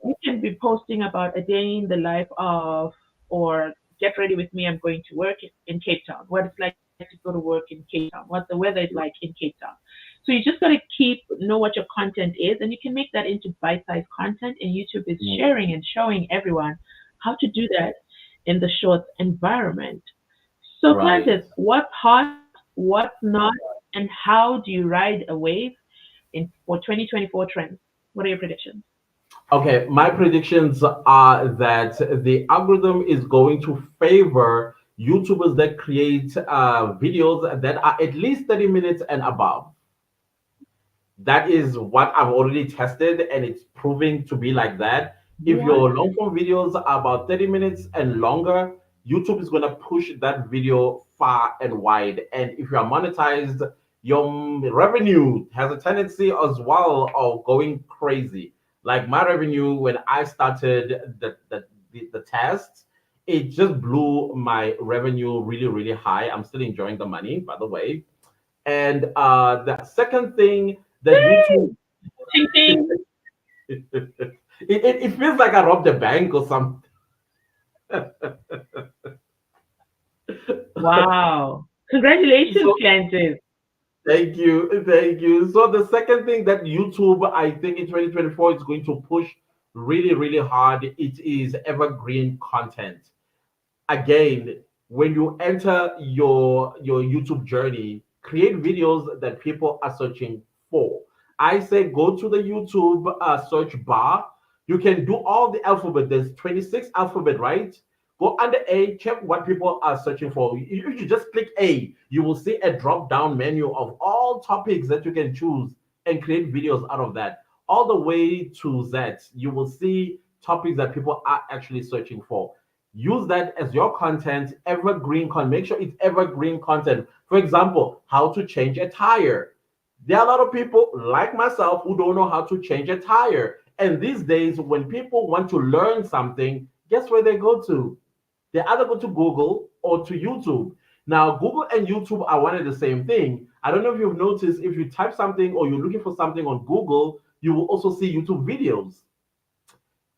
You can be posting about a day in the life of, or get ready with me, I'm going to work in Cape Town, what it's like to go to work in Cape Town, what the weather is like in Cape Town. So you just got to know what your content is, and you can make that into bite-sized content, and YouTube is Mm, sharing and showing everyone how to do that in the short environment. So, right. Clantis, what's hot, what's not, and how do you ride a wave for 2024 trends? What are your predictions? Okay, my predictions are that the algorithm is going to favor YouTubers that create videos that are at least 30 minutes and above. That is what I've already tested, and it's proving to be like that. If What? your long form videos are about 30 minutes and longer, YouTube is going to push that video far and wide. And if you are monetized, your revenue has a tendency as well of going crazy. Like my revenue when I started the test, it just blew my revenue really, really high. I'm still enjoying the money, by the way. And the second thing that YouTube, Ting ting. it feels like I robbed a bank or something. Wow. Congratulations, So Clantis. thank you, thank you. So the second thing that YouTube, I think in 2024 is going to push really, really hard, it is evergreen content. Again, when you enter your YouTube journey, create videos that people are searching for. I say go to the YouTube search bar. You can do all the alphabet. There's 26 alphabet, right? Go under A, check what people are searching for. If you just click A, you will see a drop down menu of all topics that you can choose and create videos out of that. All the way to Z, you will see topics that people are actually searching for. Use that as your content, evergreen content. Make sure it's evergreen content. For example, how to change a tire. There are a lot of people like myself who don't know how to change a tire. And these days, when people want to learn something, guess where they go to? They either go to Google or to YouTube. Now, Google and YouTube are one and the same thing. I don't know if you've noticed, if you type something or you're looking for something on Google, you will also see YouTube videos.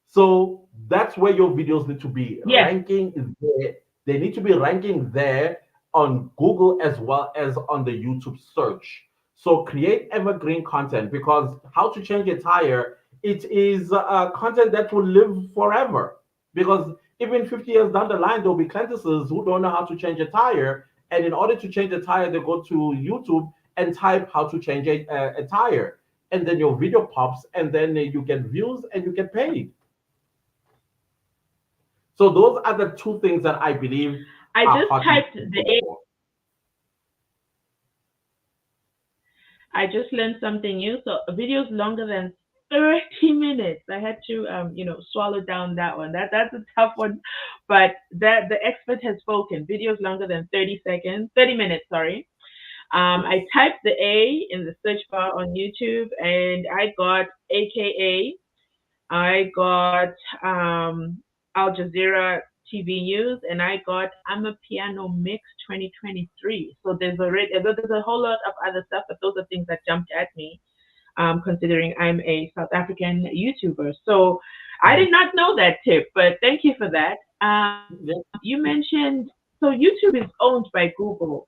So that's where your videos need to be Yes. ranking there. They need to be ranking there on Google as well as on the YouTube search. So create evergreen content, because how to change a tire, it is content that will live forever. Because even 50 years down the line, there'll be apprentices who don't know how to change a tire. And in order to change a tire, they go to YouTube and type how to change a tire. And then your video pops, and then you get views and you get paid. So those are the two things that I believe I are just hot typed the now. I just learned something new. So videos longer than 30 minutes. I had to swallow down that one. That's a tough one. But that the expert has spoken. Videos longer than 30 seconds, 30 minutes, sorry. I typed the A in the search bar on YouTube and I got AKA. I got Al Jazeera TV News, and I got I'm a Piano Mix 2023. So there's a whole lot of other stuff, but those are things that jumped at me, considering I'm a South African YouTuber. So I Mhm. did not know that tip, but thank you for that. Yeah. You mentioned so YouTube is owned by Google.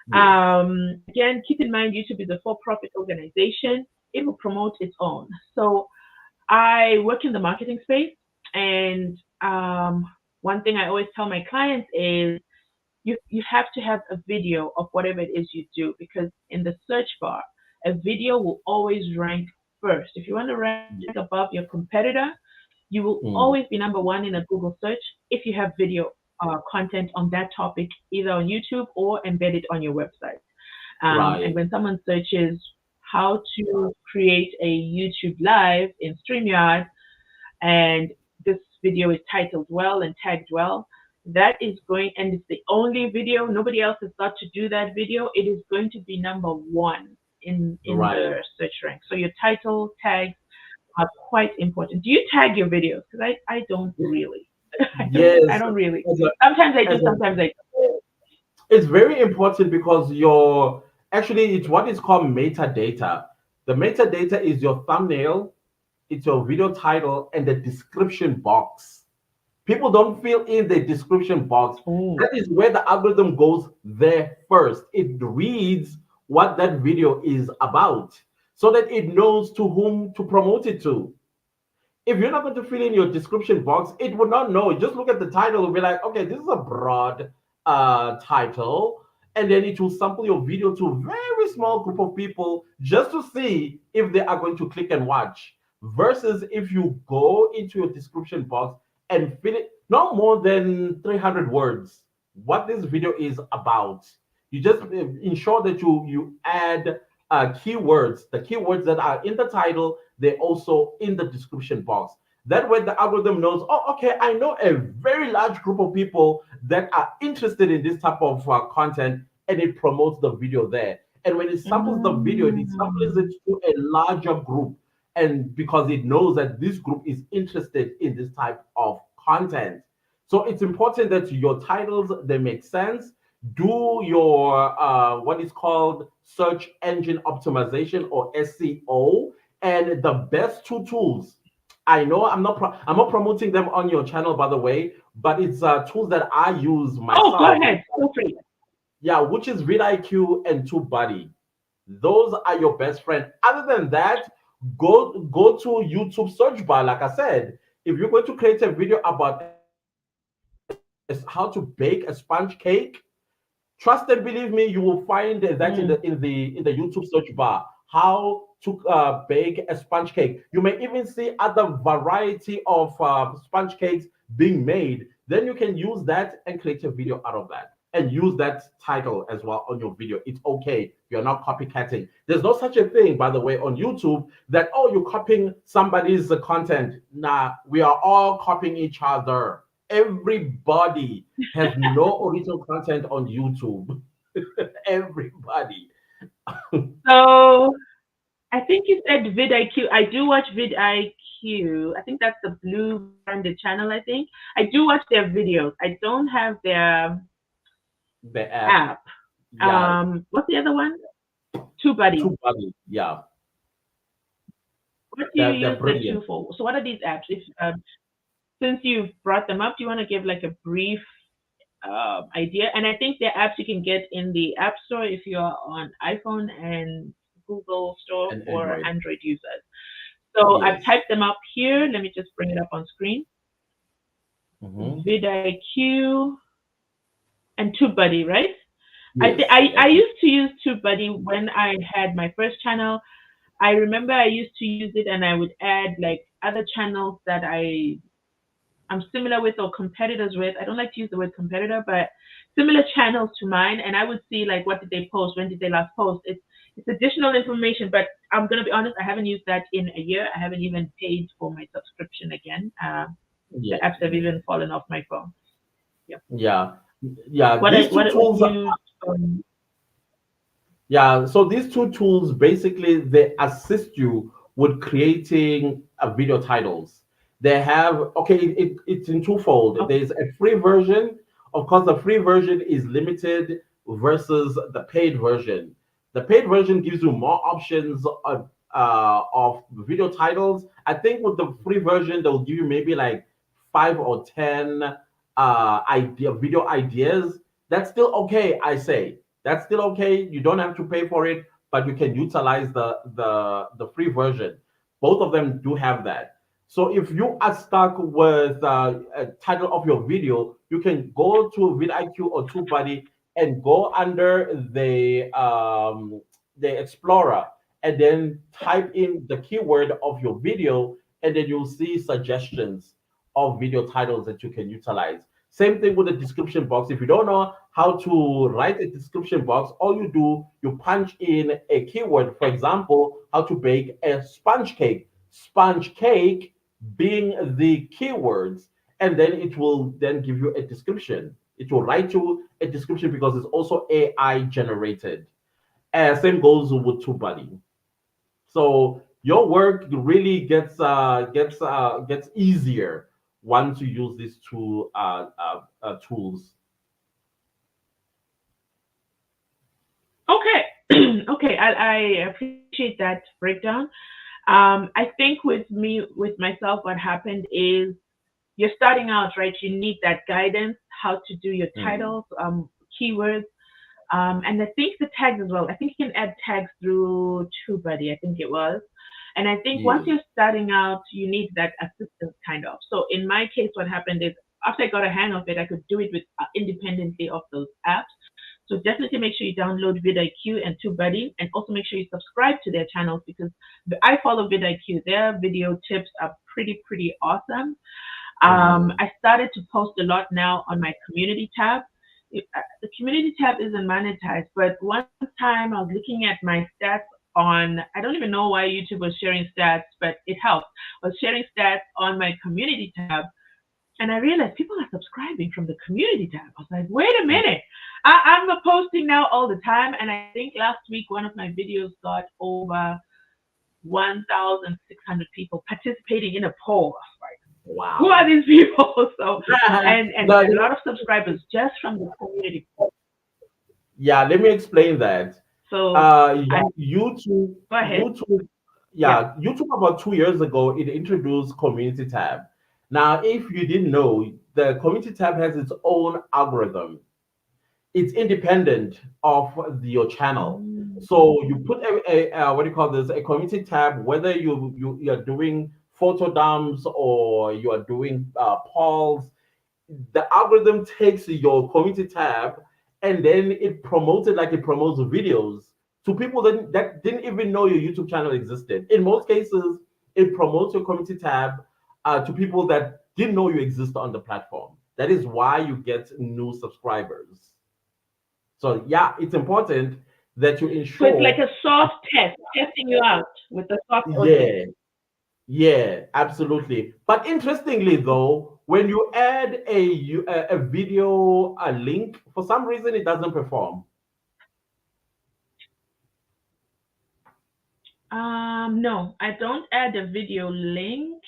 Yes. Again, keep in mind YouTube is a for-profit organization. It will promote its own. So I work in the marketing space, and one thing I always tell my clients is you have to have a video of whatever it is you do, because in the search bar, a video will always rank first. If you want to rank Yes. above your competitor, you will always Mm. be number one in a Google search if you have video content on that topic, either on YouTube or embedded on your website. And Right. when someone searches how to create a YouTube live in StreamYard, and this video is titled well and tagged well, that is going, and it's the only video, nobody else has got to do that video, it is going to be number one in Right. the search rank. So your title tags are quite important. Do you tag your videos? Because I don't really. I Yes. don't really. As a, Sometimes I do, as a, sometimes I it's very important because your actually it's what is called metadata. The metadata is your thumbnail, it's your video title, and the description box. People don't fill in the description box. don't. Oh. That is where the algorithm goes there first. It reads what that video is about so that it knows to whom to promote it to. If you're not going to fill in your description box, it would not know. Just look at the title and be like, okay, this is a broad title. And then it will sample your video to a very small group of people just to see if they are going to click and watch. Versus if you go into your description box and fill it not more than 300 words, what this video is about. You just ensure that you add keywords, the keywords that are in the title, they're also in the description box. That way, the algorithm knows, oh, okay, I know a very large group of people that are interested in this type of content, and it promotes the video there. And when it samples the video, it samples it Mm. to a larger group. And because it knows that this group is interested in this type of content. So it's important that your titles, they make sense. Do your what is called search engine optimization or SEO, and the best two tools. I know I'm not promoting them on your channel, by the way, but it's tools that I use Oh, go myself. ahead. Feel free. Yeah, which is vidIQ and TubeBuddy. Those are your best friend. Other than that, go to YouTube search bar. Like I said, if you're going to create a video about how to bake a sponge cake, trust and believe me, you will find that in Mm. the YouTube search bar. How to bake a sponge cake. You may even see other variety of sponge cakes being made. then you can use that and create a video out of that and use that title as well on your video. It's okay. You're not copycatting. There's no such a thing, by the way, on YouTube that, oh, you're copying somebody's content. Nah, we are all copying each other. Everybody has no original content on YouTube. Everybody. So I think you said vidIQ. I do watch vidIQ. I think that's the blue branded channel. I think I do watch their videos. I don't have their The app. app. Yeah. What's the other one? TubeBuddy. TubeBuddy. Yeah. What do you They're use the two brilliant. for? So what are these apps? If since you've brought them up, do you want to give like a brief idea? And I think they're apps you can get in the App Store if you're on iPhone and Google Store And for Android. Android users. So I've Yes. typed them up here. Let me just bring it up on screen. Hmm. vidIQ and TubeBuddy, right? Yes. I Yes. used to use TubeBuddy when I had my first channel. I remember I used to use it and I would add like other channels that I'm similar with or competitors with. I don't like to use the word competitor, but similar channels to mine. And I would see like what did they post, when did they last post. It's additional information, but I'm gonna be honest, I haven't used that in a year. I haven't even paid for my subscription again. The Yeah. apps have even fallen off my phone. Yeah. Yeah. Yeah. What I These two what tools. you Yeah. So these two tools basically they assist you with creating video titles. They have okay. It's in twofold. okay. There's a free version. Of course, the free version is limited versus the paid version. The paid version gives you more options of video titles. I think with the free version, they'll give you maybe like 5 or 10 video ideas. That's still okay, I say. That's still okay. You don't have to pay for it, but you can utilize the free version. Both of them do have that. So if you are stuck with a title of your video, you can go to vidIQ or TubeBuddy and go under the Explorer and then type in the keyword of your video, and then you'll see suggestions of video titles that you can utilize. Same thing with the description box. If you don't know how to write a description box, all you do, you punch in a keyword. For example, how to bake a sponge cake. Sponge cake being the keywords, and then it will then give you a description. It will write you a description because it's also AI generated. Same goes with TubeBuddy. So your work really gets easier once you use these two tools. Okay. Okay. I appreciate that breakdown. I think with myself, what happened is you're starting out, right? You need that guidance, how to do your Mm, titles, keywords, and I think the tags as well. I think you can add tags through TubeBuddy, I think it was. And I think once yes. you're starting out, you need that assistance kind of. So in my case, what happened is after I got a hang of it, I could do it with independently of those apps. So definitely make sure you download vidIQ and TubeBuddy, and also make sure you subscribe to their channels because I follow vidIQ. Their video tips are pretty awesome. Hmm. I started to post a lot now on my community tab. The community tab isn't monetized, but one time I was looking at my stats on, I don't even know why YouTube was sharing stats, but it helped. I was sharing stats on my community tab, and I realized people are subscribing from the community tab. I was like, wait a minute. I'm posting now all the time, and I think last week one of my videos got over 1,600 people participating in a poll. I was like, who are Wow. these people? So, and No, a lot of subscribers just from the community. yeah, let me explain that. So, I YouTube, go ahead. YouTube, Yeah. yeah, YouTube about 2 years ago, it introduced Community tab. Now, if you didn't know, the Community tab has its own algorithm. It's independent of your channel. Mm. So you put what do you call this? A community tab, whether you're doing photo dumps or you are doing polls, the algorithm takes your community tab and then it promotes it like it promotes videos to people that didn't even know your YouTube channel existed. In most cases, it promotes your community tab to people that didn't know you exist on the platform. That is why you get new subscribers. So yeah, it's important that you So it's like ensure. a soft test, testing you out with a soft audience. Yeah, yeah, absolutely. But interestingly, though, when you add a video a link, for some reason it doesn't perform. No, I don't add a video link.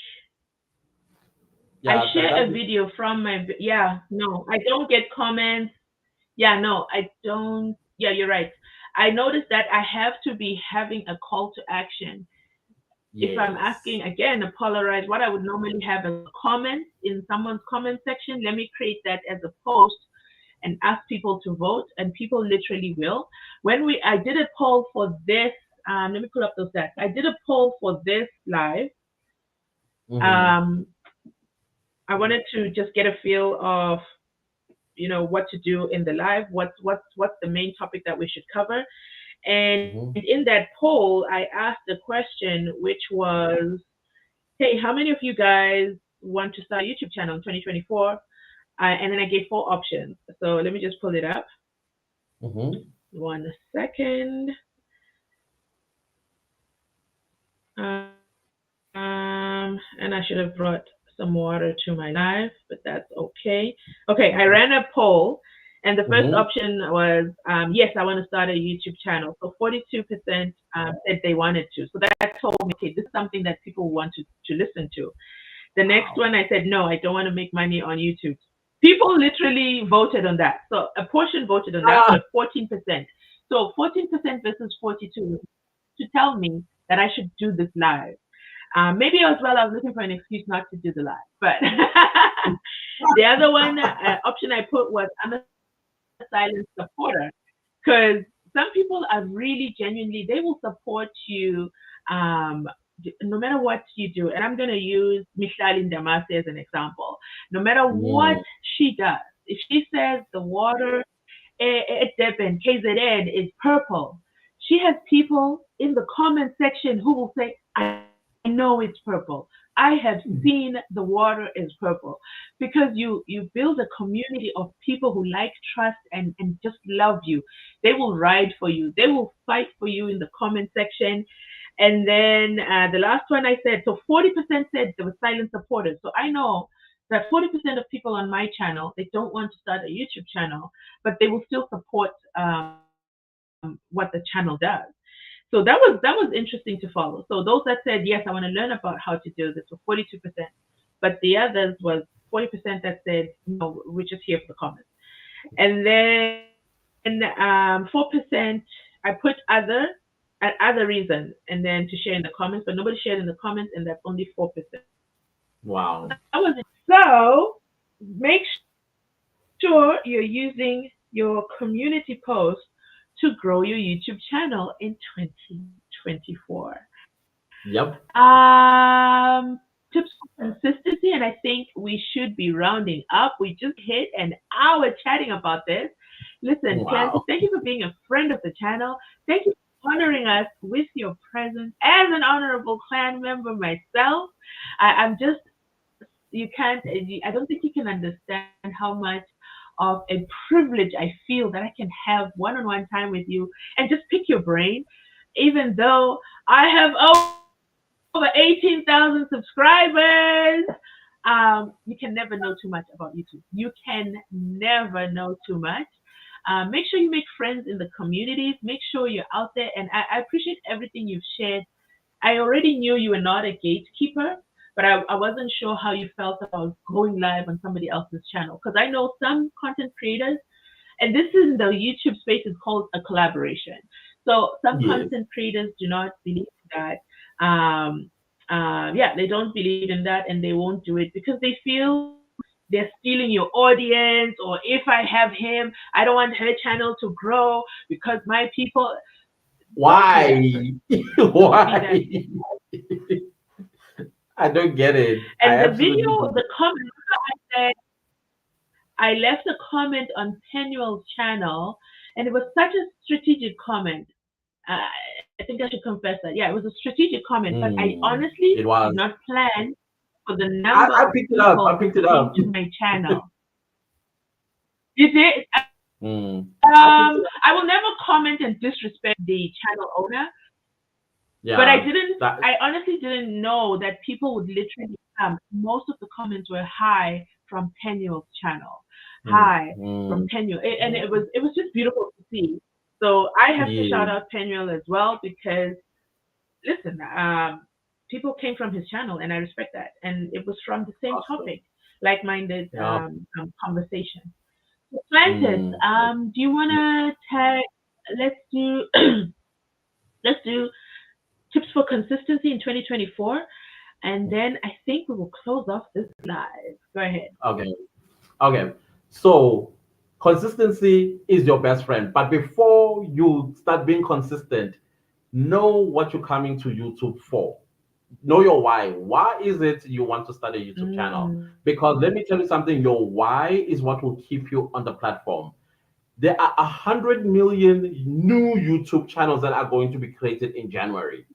I Yeah, share a video from yeah, no, I don't get comments. Yeah, no, I don't. Yeah, you're right. I noticed that I have to be having a call to action. If I'm yes. asking again a polarized, what I would normally have as a comment in someone's comment section, let me create that as a post and ask people to vote, and people literally will. I did a poll for this. Let me pull up those stats. I did a poll for this live. Mm-hmm. Um, I wanted to just get a feel of what to do in the live. What's the main topic that we should cover? And Mm-hmm. in that poll, I asked a question which was, hey, how many of you guys want to start a YouTube channel in 2024? And then I gave four options. So let me just pull it up. Mm-hmm. 1 second. And I should have brought some water to my live, but that's okay. Okay, I ran a poll, and the first Mm-hmm. option was yes, I want to start a YouTube channel. So 42% said they wanted to. So that told me, okay, this is something that people want to listen to. The next Wow. one, I said, no, I don't want to make money on YouTube. People literally voted on that. So a portion voted on that, Ah, but 14%. So 14% versus 42 to tell me that I should do this live. Maybe as well, I was looking for an excuse not to do the live. But the other one option I put was I'm a silent supporter, because some people are really genuinely, they will support you um, no matter what you do. And I'm going to use Michelle Damasi as an example. No matter what mm, she does, if she says the water at Devon, KZN is purple, she has people in the comment section who will say, I know it's purple. I have seen the water is purple, because you build a community of people who like, trust, and just love you. They will ride for you. They will fight for you in the comment section. And then the last one I said, so 40% said they were silent supporters. So I know that 40% of people on my channel, they don't want to start a YouTube channel, but they will still support what the channel does. So that was interesting to follow. So those that said yes, I want to learn about how to do this were 42%, but the others was 40% that said no, we're just here for the comments. And then 4% I put other reasons, and then to share in the comments, but nobody shared in the comments, and that's only 4%. So wow. that was it. So make sure you're using your community post to grow your YouTube channel in 2024. Yep. Tips for consistency, and I think we should be rounding up. We just hit an hour chatting about this. Listen, Kanzi, Wow. thank you for being a friend of the channel. Thank you for honoring us with your presence as an honorable clan member myself. I'm just, you can't, I don't think you can understand how much of a privilege I feel that I can have one-on-one time with you and just pick your brain, even though I have over 18,000 subscribers. You can never know too much about YouTube. You can never know too much. Make sure you make friends in the communities. Make sure you're out there. And I appreciate everything you've shared. I already knew you were not a gatekeeper, but I wasn't sure how you felt about going live on somebody else's channel. Because I know some content creators, and this in the YouTube space is called a collaboration. So some Yes. content creators do not believe that. Yeah, they don't believe in that, and they won't do it because they feel they're stealing your audience, or if I have him, I don't want her channel to grow because my people. Don't be that Why? person. Don't be that. Why? I don't get it. I And the absolutely video, don't. the comment, I said I left a comment on Penuel's channel, and it was such a strategic comment. Uh, I think I should confess that. Yeah, it was a strategic comment, but I Mm, honestly it did was. not plan for the number I of picked it up. I people picked who it came up. to my channel. You did. I think so. I will never comment and disrespect the channel owner, but I Yeah, didn't. that. I honestly didn't know that people would literally come. Most of the comments were hi from Penuel's channel, Mm, hi from mm, Penuel, and it was just beautiful to see. So I have to yeah, shout out Penuel as well because listen, people came from his channel, and I respect that, and it was from the same awesome. topic, like-minded Yeah. conversation. Francis, Mm. do you wanna tag? Let's do let's do tips for consistency in 2024, and then I think we will close off this live. Go ahead. Okay. Okay. So consistency is your best friend. But before you start being consistent, know what you're coming to YouTube for. Know your why. Why is it you want to start a YouTube channel? Mm, Because let me tell you something, your why is what will keep you on the platform. There are 100 million new YouTube channels that are going to be created in January.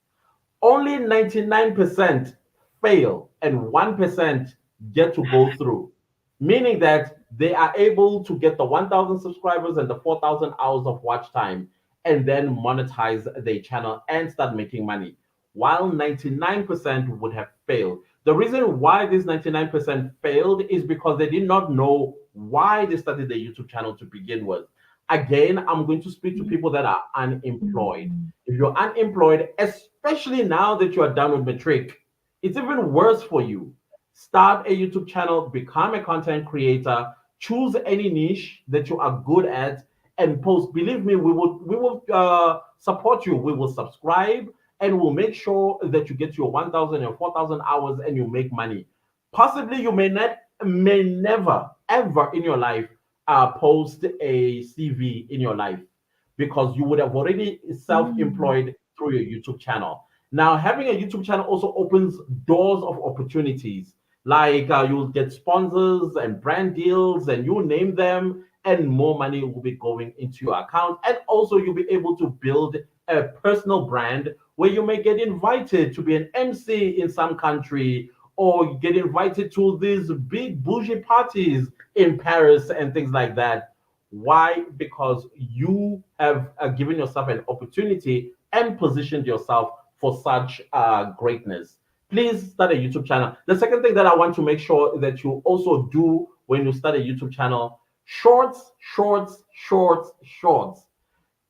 Only 99% fail and 1% get to go through, meaning that they are able to get the 1,000 subscribers and the 4,000 hours of watch time and then monetize their channel and start making money, while 99% would have failed. The reason why this 99% failed is because they did not know why they started their YouTube channel to begin with. Again, I'm going to speak to people that are unemployed. mm, If you're unemployed, especially now that you are done with matric, it's even worse for you. Start a YouTube channel, become a content creator, choose any niche that you are good at, and post. Believe me, we will support you. We will subscribe, and we'll make sure that you get your 1,000 or 4,000 hours and you make money. Possibly, you may never, ever in your life post a CV in your life because you would have already mm, self-employed through your YouTube channel. Now, having a YouTube channel also opens doors of opportunities. Like you'll get sponsors and brand deals, and you name them, and more money will be going into your account. And also, you'll be able to build a personal brand where you may get invited to be an MC in some country or get invited to these big bougie parties in Paris and things like that. Why? Because you have given yourself an opportunity and positioned yourself for such greatness. Please start a YouTube channel. The second thing that I want to make sure that you also do when you start a YouTube channel, shorts, shorts, shorts, shorts.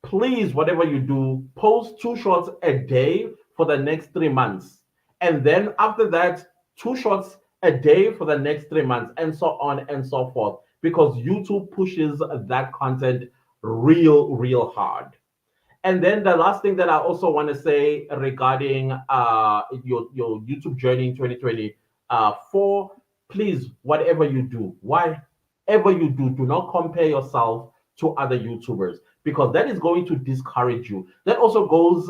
Please, whatever you do, post 2 shorts a day for the next 3 months. And then after that, 2 shorts a day for the next 3 months, and so on and so forth. Because YouTube pushes that content real, real hard. And then the last thing that I also want to say regarding your YouTube journey in 2024, please, whatever you do, whatever you do, do not compare yourself to other YouTubers because that is going to discourage you. That also goes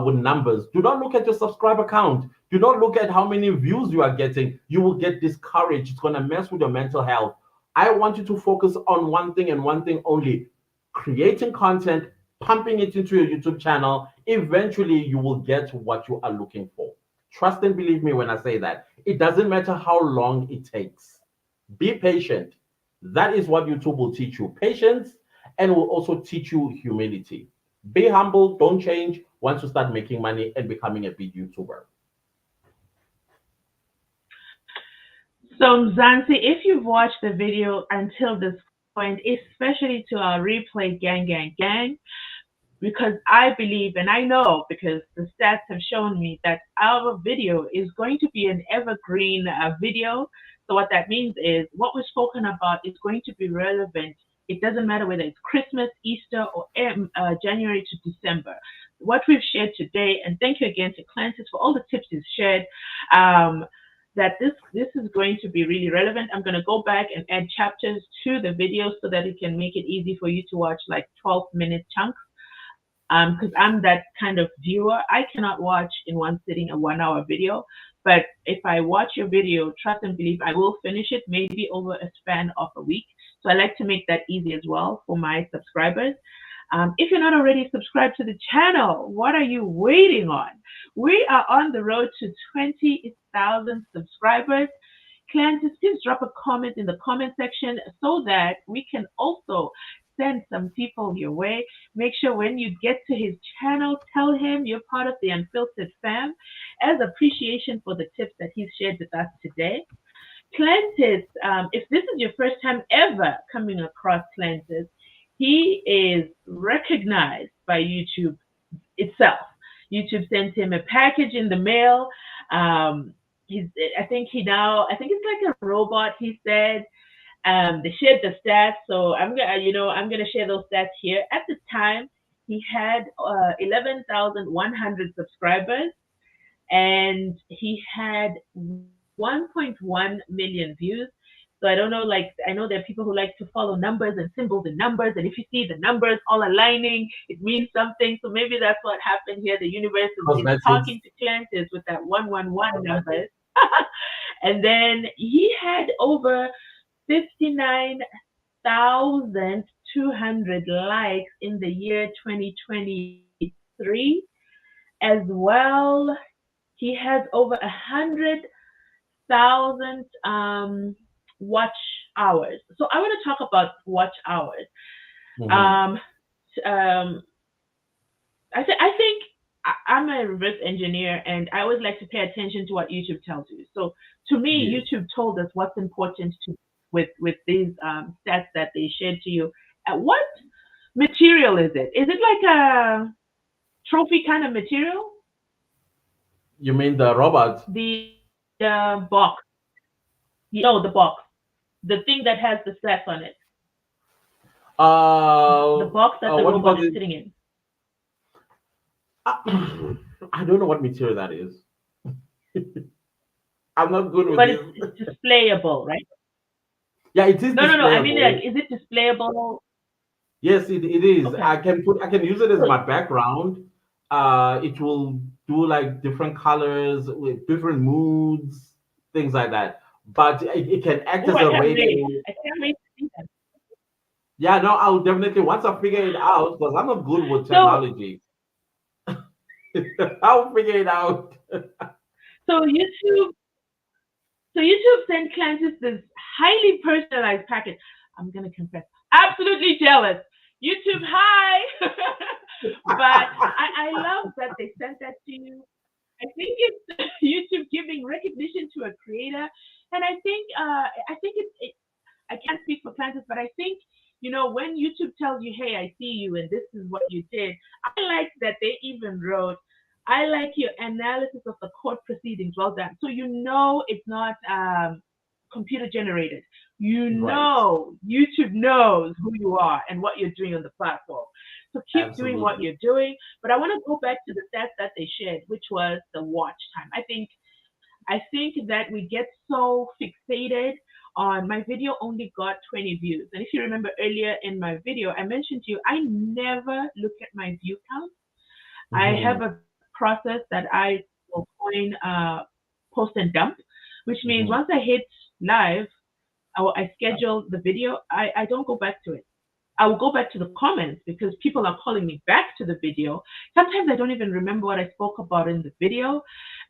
with numbers. Do not look at your subscriber count. Do not look at how many views you are getting. You will get discouraged. It's going to mess with your mental health. I want you to focus on one thing and one thing only: creating content, pumping it into your YouTube channel. Eventually, you will get what you are looking for. Trust and believe me when I say that. It doesn't matter how long it takes. Be patient. That is what YouTube will teach you: patience, and will also teach you humility. Be humble, don't change once you start making money and becoming a big YouTuber. So, Mzansi, if you've watched the video until this point, especially to our replay gang, because I believe and I know because the stats have shown me that our video is going to be an evergreen video. So, what that means is what we've spoken about is going to be relevant. It doesn't matter whether it's Christmas, Easter, or January to December. What we've shared today, and thank you again to Clancis for all the tips he's shared. Um, that this is going to be really relevant. I'm going to go back and add chapters to the video so that it can make it easy for you to watch like 12-minute chunks. Because I'm that kind of viewer. I cannot watch in one sitting a 1 hour video. But if I watch your video, trust and believe I will finish it maybe over a span of a week. So I like to make that easy as well for my subscribers. If you're not already subscribed to the channel, what are you waiting on? We are on the road to 20,000 subscribers. Clantis, please drop a comment in the comment section so that we can also send some people your way. Make sure when you get to his channel, tell him you're part of the Unfiltered fam as appreciation for the tips that he's shared with us today. Clantis, if this is your first time ever coming across Clantis, he is recognized by YouTube itself. YouTube sent him a package in the mail. He's, I think it's like a robot. He said they shared the stats, so I'm gonna share those stats here. At the time, he had 11,100 subscribers, and he had 1.1 million views. So I don't know, like I know there are people who like to follow numbers and symbols and numbers, and if you see the numbers all aligning, it means something. So maybe that's what happened here. The universe is talking to Clantis with that 111 numbers. And then he had over 59,200 likes in the year 2023 as well. He has over 100,000 watch hours. So I want to talk about watch hours. Mhm. I think I'm a reverse engineer, and I always like to pay attention to what YouTube tells you. So to me, Yes. YouTube told us what's important to with these stats that they shared to you. What material is it? Is it like a trophy kind of material? You mean the robot? The box? No, the box. The thing that has the stats on it. The box that the what do you robot call is it? sitting in. I don't know what material that is. I'm not good with But this. it's displayable, right? Yeah, it is No. I mean, like, displayable. is it displayable? Yes, it is. Okay. I can use it as So, my background. It will do like different colors with different moods, things like that. But it can act oh, as I a can't wait. radio. I can't wait to see that. Yeah, no, I'll definitely once I figure it out, because I'm not good with So, technology. I'll figure it out. so YouTube, so YouTube sent Clancis this highly personalized package. I'm gonna confess, absolutely jealous. YouTube, hi. But I love that they sent that to you. I think it's YouTube giving recognition to a creator, and I think I can't speak for Clancis, but I think when YouTube tells you, "Hey, I see you, and this is what you did." I like that they even wrote, "I like your analysis of the court proceedings. Well done." So it's not computer generated. Right. YouTube knows who you are and what you're doing on the platform. So keep doing what Absolutely. you're doing. But I want to go back to the stats that they shared, which was the watch time. I think that we get so fixated on my video only got 20 views. And if you remember earlier in my video, I mentioned to you I never look at my view count. I Hmm. have a process that I will coin post and dump, which means Hmm. once I hit live or I schedule the video, I don't go back to it. I will go back to the comments because people are calling me back to the video. Sometimes I don't even remember what I spoke about in the video,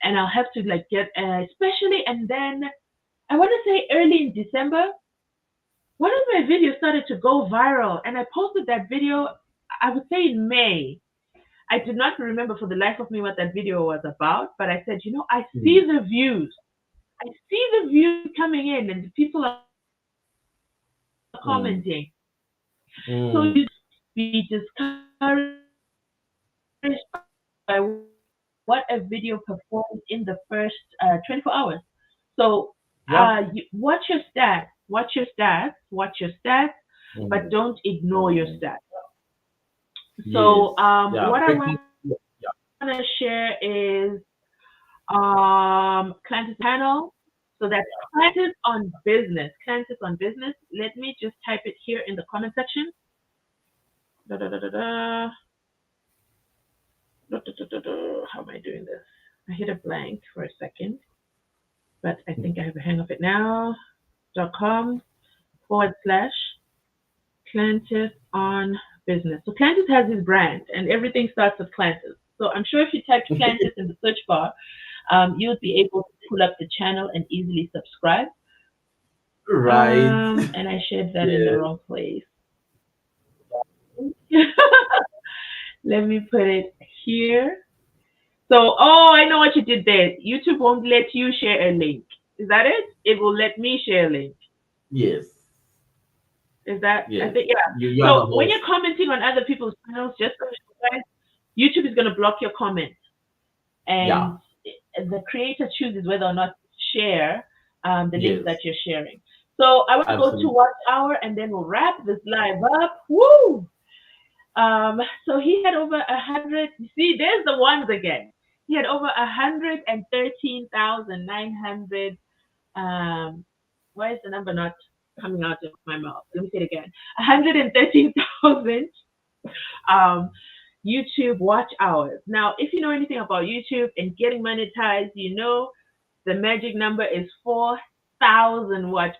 and I'll have to like get especially. And then I want to say early in December, one of my videos started to go viral, and I posted that video. I would say in May. I did not remember for the life of me what that video was about, but I said, I see the views. I see the views coming in, and the people are commenting. So Mm, you mm. be discouraged by what a video performs in the first 24 hours. So Yep. watch your stats, but Mm. don't ignore your stats. So Yes. Yeah. what I Big. want to Yeah. share is Clancy's channel. So that's Clancy's on business. Clancy's on business. Let me just type it here in the comment section. Da, da, da, da, da. Da, da, da, da, da. How am I doing this? I hit a blank for a second, but I think I have a hang of it now. .com/. Clantis on business. So Clantis has his brand, and everything starts with Clantis. So I'm sure if you typed Clantis in the search bar, you would be able to pull up the channel and easily subscribe. Right. And I shared that in the Yes. wrong place. Let me put it here. So, oh, I know what you did there. YouTube won't let you share a link. Is that it? It will let me share a link. Yes. Is that? I Yes. think yeah. You are the So when you're host. commenting on other people's channels, just so you know, guys, YouTube is going to block your comment, Yeah. and the creator chooses whether or not to share the link Yes. that you're sharing. So I want to go to Absolutely. watch hour, and then we'll wrap this live up. Woo! So he had over 100. See, there's the ones again. He had over 113,900. Um, why is the number not coming out of my mouth? Let me say it again. 113,000 um, YouTube watch hours. Now, if you know anything about YouTube and getting monetized, you know the magic number is 4,000 watch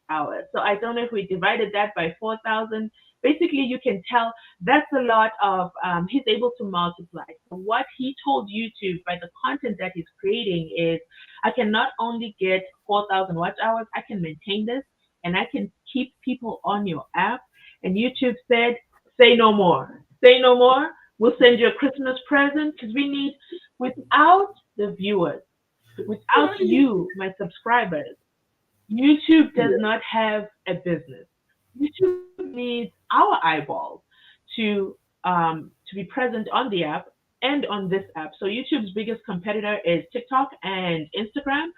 hours. So I don't know if we divided that by 4,000. Basically, you can tell that's a lot of, he's able to multiply. So what he told YouTube by the content that he's creating is, I can not only get 4,000 watch hours, I can maintain this and I can keep people on your app. And YouTube said, say no more. Say no more. We'll send you a Christmas present because we need, without the viewers, without Right. you, my subscribers, YouTube does Yeah. not have a business. YouTube needs our eyeballs to be present on the app and on this app. So YouTube's biggest competitor is TikTok and Instagram.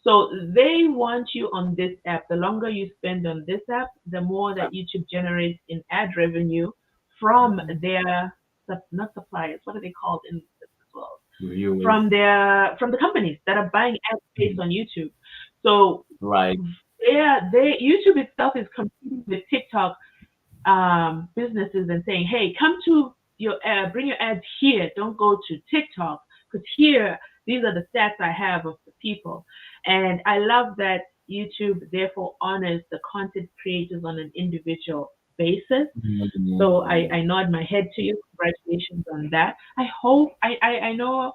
So they want you on this app. The longer you spend on this app, the more that YouTube generates in ad revenue from their not suppliers. What are they called in this world? Viewers. From the companies that are buying ad space on YouTube. So Right. they YouTube itself is competing with TikTok businesses and saying, hey, come to your bring your ads here. Don't go to TikTok because here these are the stats I have of the people, and I love that YouTube therefore honors the content creators on an individual basis. So Mhm. I nod my head to you. Congratulations on that. I hope I know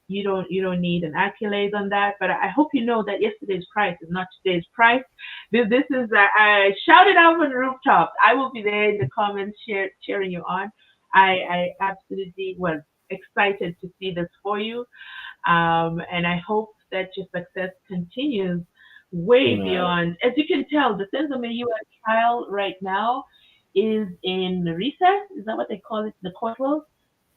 you don't need an accolade on that, but I hope you know that yesterday's price is not today's price. This is I shout it out on the rooftops. I will be there in the comments cheering you on. I absolutely was excited to see this for you, and I hope that your success continues way Yeah. beyond. As you can tell, the Sense of US trial right now is in recess. Is that what they call it? The court will.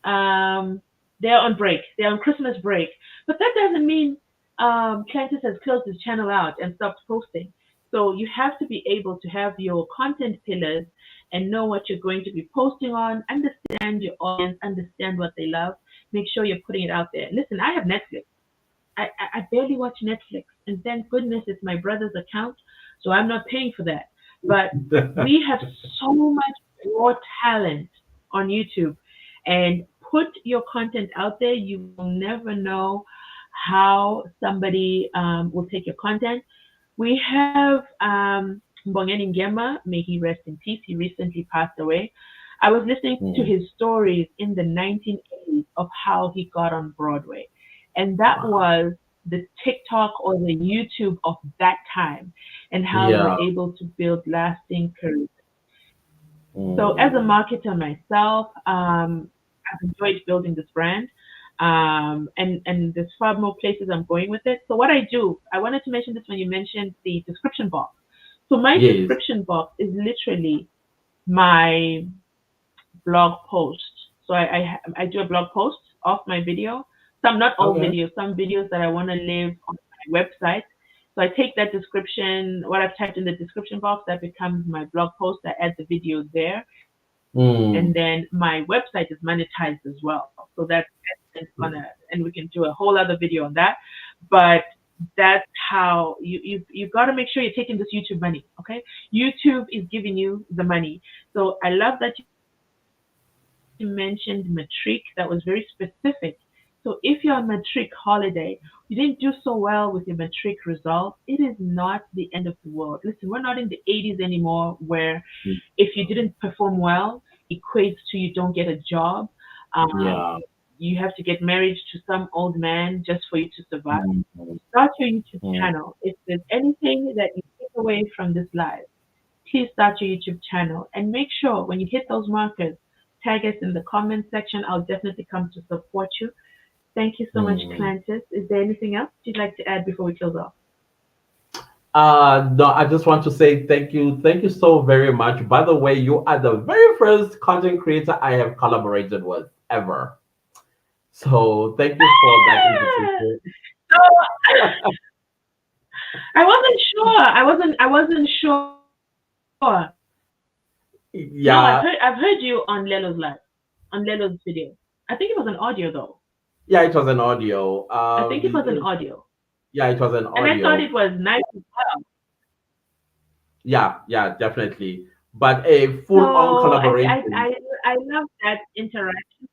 Um, they're on break. They're on Christmas break. But that doesn't mean Cantus has closed his channel out and stopped posting. So you have to be able to have your content pillars and know what you're going to be posting on, understand your audience, understand what they love, make sure you're putting it out there. Listen, I have Netflix. I barely watch Netflix, and thank goodness it's my brother's account, so I'm not paying for that. But we have so much raw talent on YouTube, and put your content out there. You will never know how somebody will take your content. We have Mbongeni Ngema, may he rest in peace. He recently passed away. I was listening to Mm. his stories in the 1980s of how he got on Broadway. And that Wow. was the TikTok or the YouTube of that time, and how they were Yeah. able to build lasting careers. So as a Mm. marketer myself, I've enjoyed building this brand. And there's far more places I'm going with it. So what I do, I wanted to mention this when you mentioned the description box. So my Yes. description box is literally my blog post. So I do a blog post of my video. Some, not all Okay. videos, some videos that I want to live on my website. So I take that description, what I've typed in the description box, that becomes my blog post. I add the video there, and Mm. then my website is monetized as well. So that's on a, and we can do a whole other video on that. But that's how you got to make sure you're taking this YouTube money. Okay, YouTube is giving you the money. So I love that you mentioned Matric. That was very specific. So if you're on Matric holiday, you didn't do so well with your Matric results, it is not the end of the world. Listen, we're not in the 80s anymore where if you didn't perform well, it equates to you don't get a job. Um, Yeah. you have to get married to some old man just for you to survive. Mm. Start your YouTube Mm. channel. If there's anything that you away from this live, please start your YouTube channel and make sure when you hit those markers, tag us in the comment section. I'll definitely come to support you. Thank you so much, Hmm. Clantis. Is there anything else you'd like to add before we close off? No, I just want to say thank you. Thank you so very much. By the way, you are the very first content creator I have collaborated with ever. So thank you for that Ah! invitation. So I wasn't sure. I wasn't sure. No, I've Yeah, heard you on Lelo's live, on Lelo's video. I think it was an audio though. yeah, it was an audio. I think it was an audio. Yeah, it was an And I thought audio. it was nice as well. Yeah, yeah, definitely. But a full-on So collaboration. I love that interaction.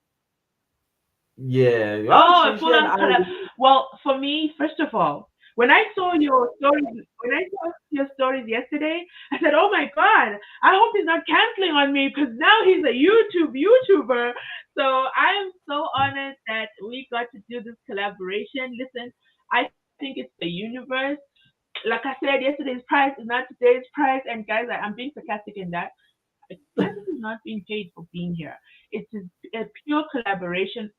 Yeah, well, Oh, a she full and on I. collab. Well, for me, first of all, when I saw your stories, when I saw your stories yesterday, I said, "Oh my God, I hope he's not canceling on me because now he's a YouTuber." So I am so honored that we got to do this collaboration. Listen, I think it's the universe. Like I said, yesterday's price is not today's price, and guys, I'm being sarcastic in that. Classes is not being paid for being here. It's a pure collaboration.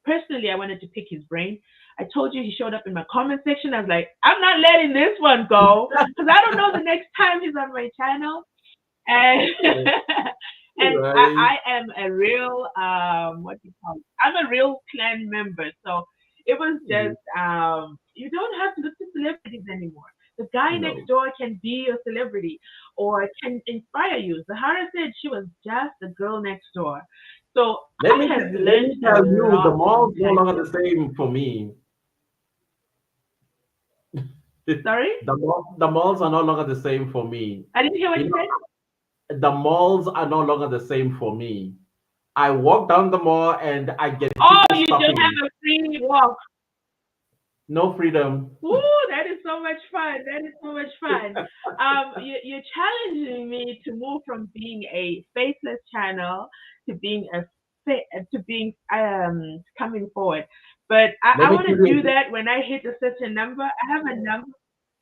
Personally, I wanted to pick his brain. I told you he showed up in my comment section. I was like, I'm not letting this one go because I don't know the next time he's on my channel. And and Right. I am a real what do you call it? I'm a real clan member. So it was just you don't have to look to celebrities anymore. The guy next No. door can be a celebrity or can inspire you. Zahara said she was just the girl next door. So I have Let learned me a tell you, the lot from malls no longer Clancy. the same for me. Sorry? The malls are no longer the same for me. I didn't hear what You you said. know, the malls are no longer the same for me. I walk down the mall and I get Oh, people you don't stopping me. have a free walk. No freedom. Ooh, that is so much fun. That is so much fun. You're challenging me to move from being a faceless channel to being to being coming forward. But Let I me want tell to do you. that when I hit a certain number. I have a number.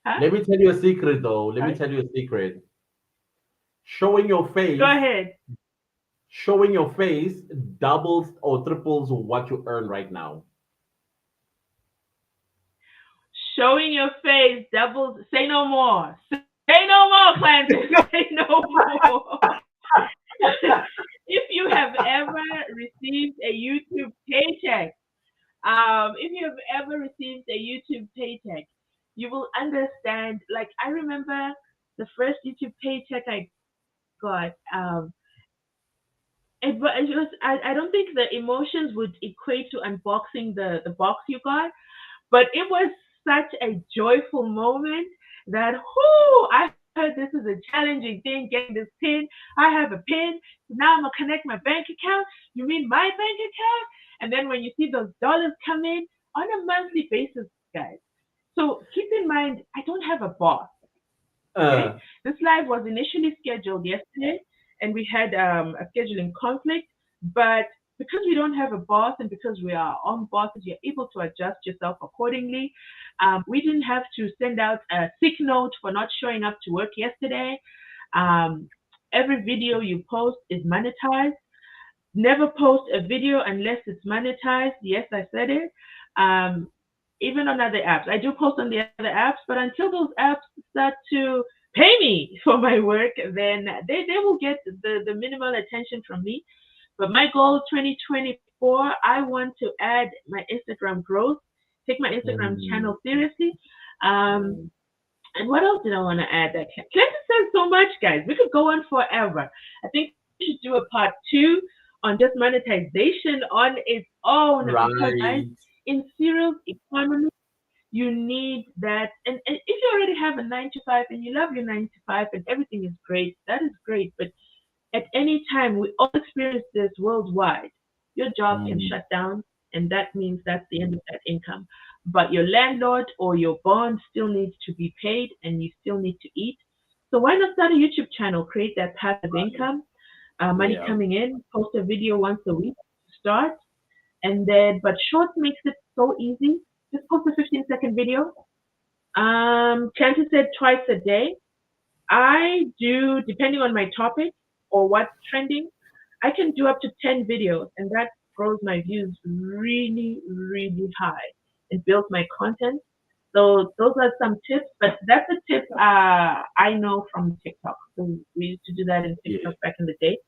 Huh? Let me tell you a secret, though. Let me Sorry. tell you a secret. Showing your Go face, ahead. showing your face doubles or triples what you earn right now. Showing your face doubles. Say no more. Say no more, Clancy. Say no more. If you have ever received a YouTube paycheck, if you have ever received a YouTube paycheck, you will understand. Like I remember the first YouTube paycheck I got. It was I don't think the emotions would equate to unboxing the box you got, but it was such a joyful moment that I heard this is a challenging thing getting this pin. I have a pin. So now I'm gonna connect my bank account. You mean my bank account? And then when you see those dollars come in on a monthly basis, guys. So keep in mind, I don't have a boss. Okay, Uh, this live was initially scheduled yesterday, and we had a scheduling conflict. But because we don't have a boss, and because we are on bosses, you're able to adjust yourself accordingly. We didn't have to send out a sick note for not showing up to work yesterday. Um, every video you post is monetized. Never post a video unless it's monetized. Yes, I said it. Um, even on other apps, I do post on the other apps, but until those apps start to pay me for my work, then they will get the minimal attention from me. But my goal 2024, I want to add my Instagram growth, take my Instagram mm, channel seriously. Um, mm, and what else did I want to add? That Clinton says so much, guys. We could go on forever. I think we should do a part two on just monetization on its own because, guys, right. in serial economy, you need that. And if you already have a 9 to 5 and you love your 9 to 5 and everything is great, that is great. But at any time, we all experience this worldwide. Your job can Mm, shut down, and that means that's the end of that income. But your landlord or your bond still needs to be paid, and you still need to eat. So why not start a YouTube channel, create that passive right. income, money Yeah. coming in, post a video once a week to start, and then but Shorts makes it so easy. Just post a 15-second video. Chances said twice a day. I do, depending on my topic or what's trending, I can do up to 10 videos, and that grows my views really, really high and builds my content. So those are some tips, but that's a tip I know from TikTok. So we used to do that in Yeah. TikTok back in the day.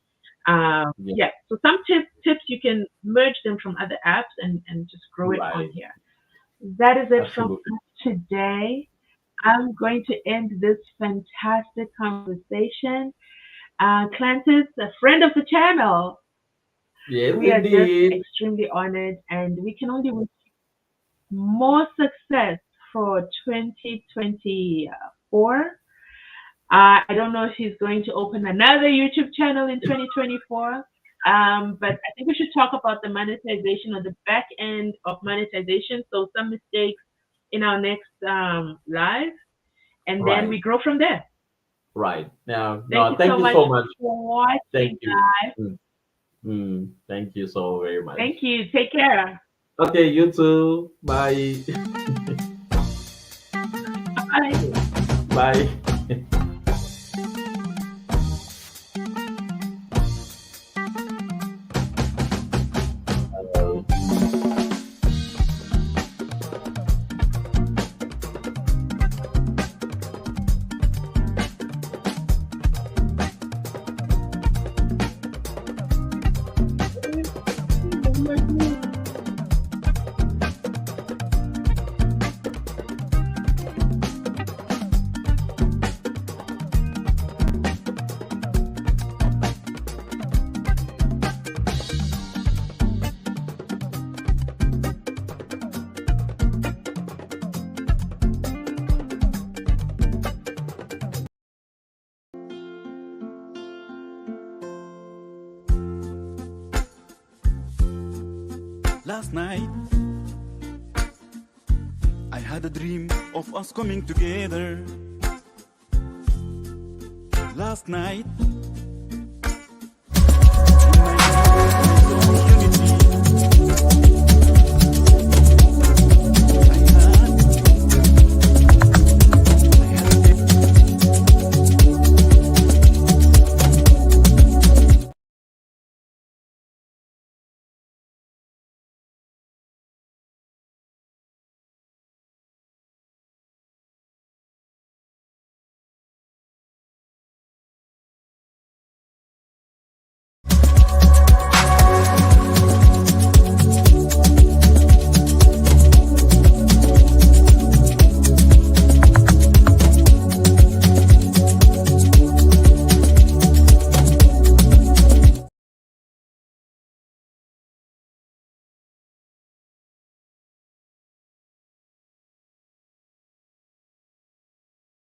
Yeah. Yeah, so some tips you can merge them from other apps and just grow it on Right. here. That is it from Absolutely. us today. I'm going to end this fantastic conversation. Clantis, a friend of the channel, Yes, we are just indeed. extremely honored, and we can only wish more success for 2024. I don't know if he's going to open another YouTube channel in 2024. But I think we should talk about the monetization or the back end of monetization. So some mistakes in our next live, and then Right. we grow from there. Right. Now, Thank no, you thank so you much so much. for Thank watching, you. guys. Thank you so very much. Thank you. Take care. Okay, you too. Bye. Bye. Bye. Last night, I had a dream of us coming together. Last night,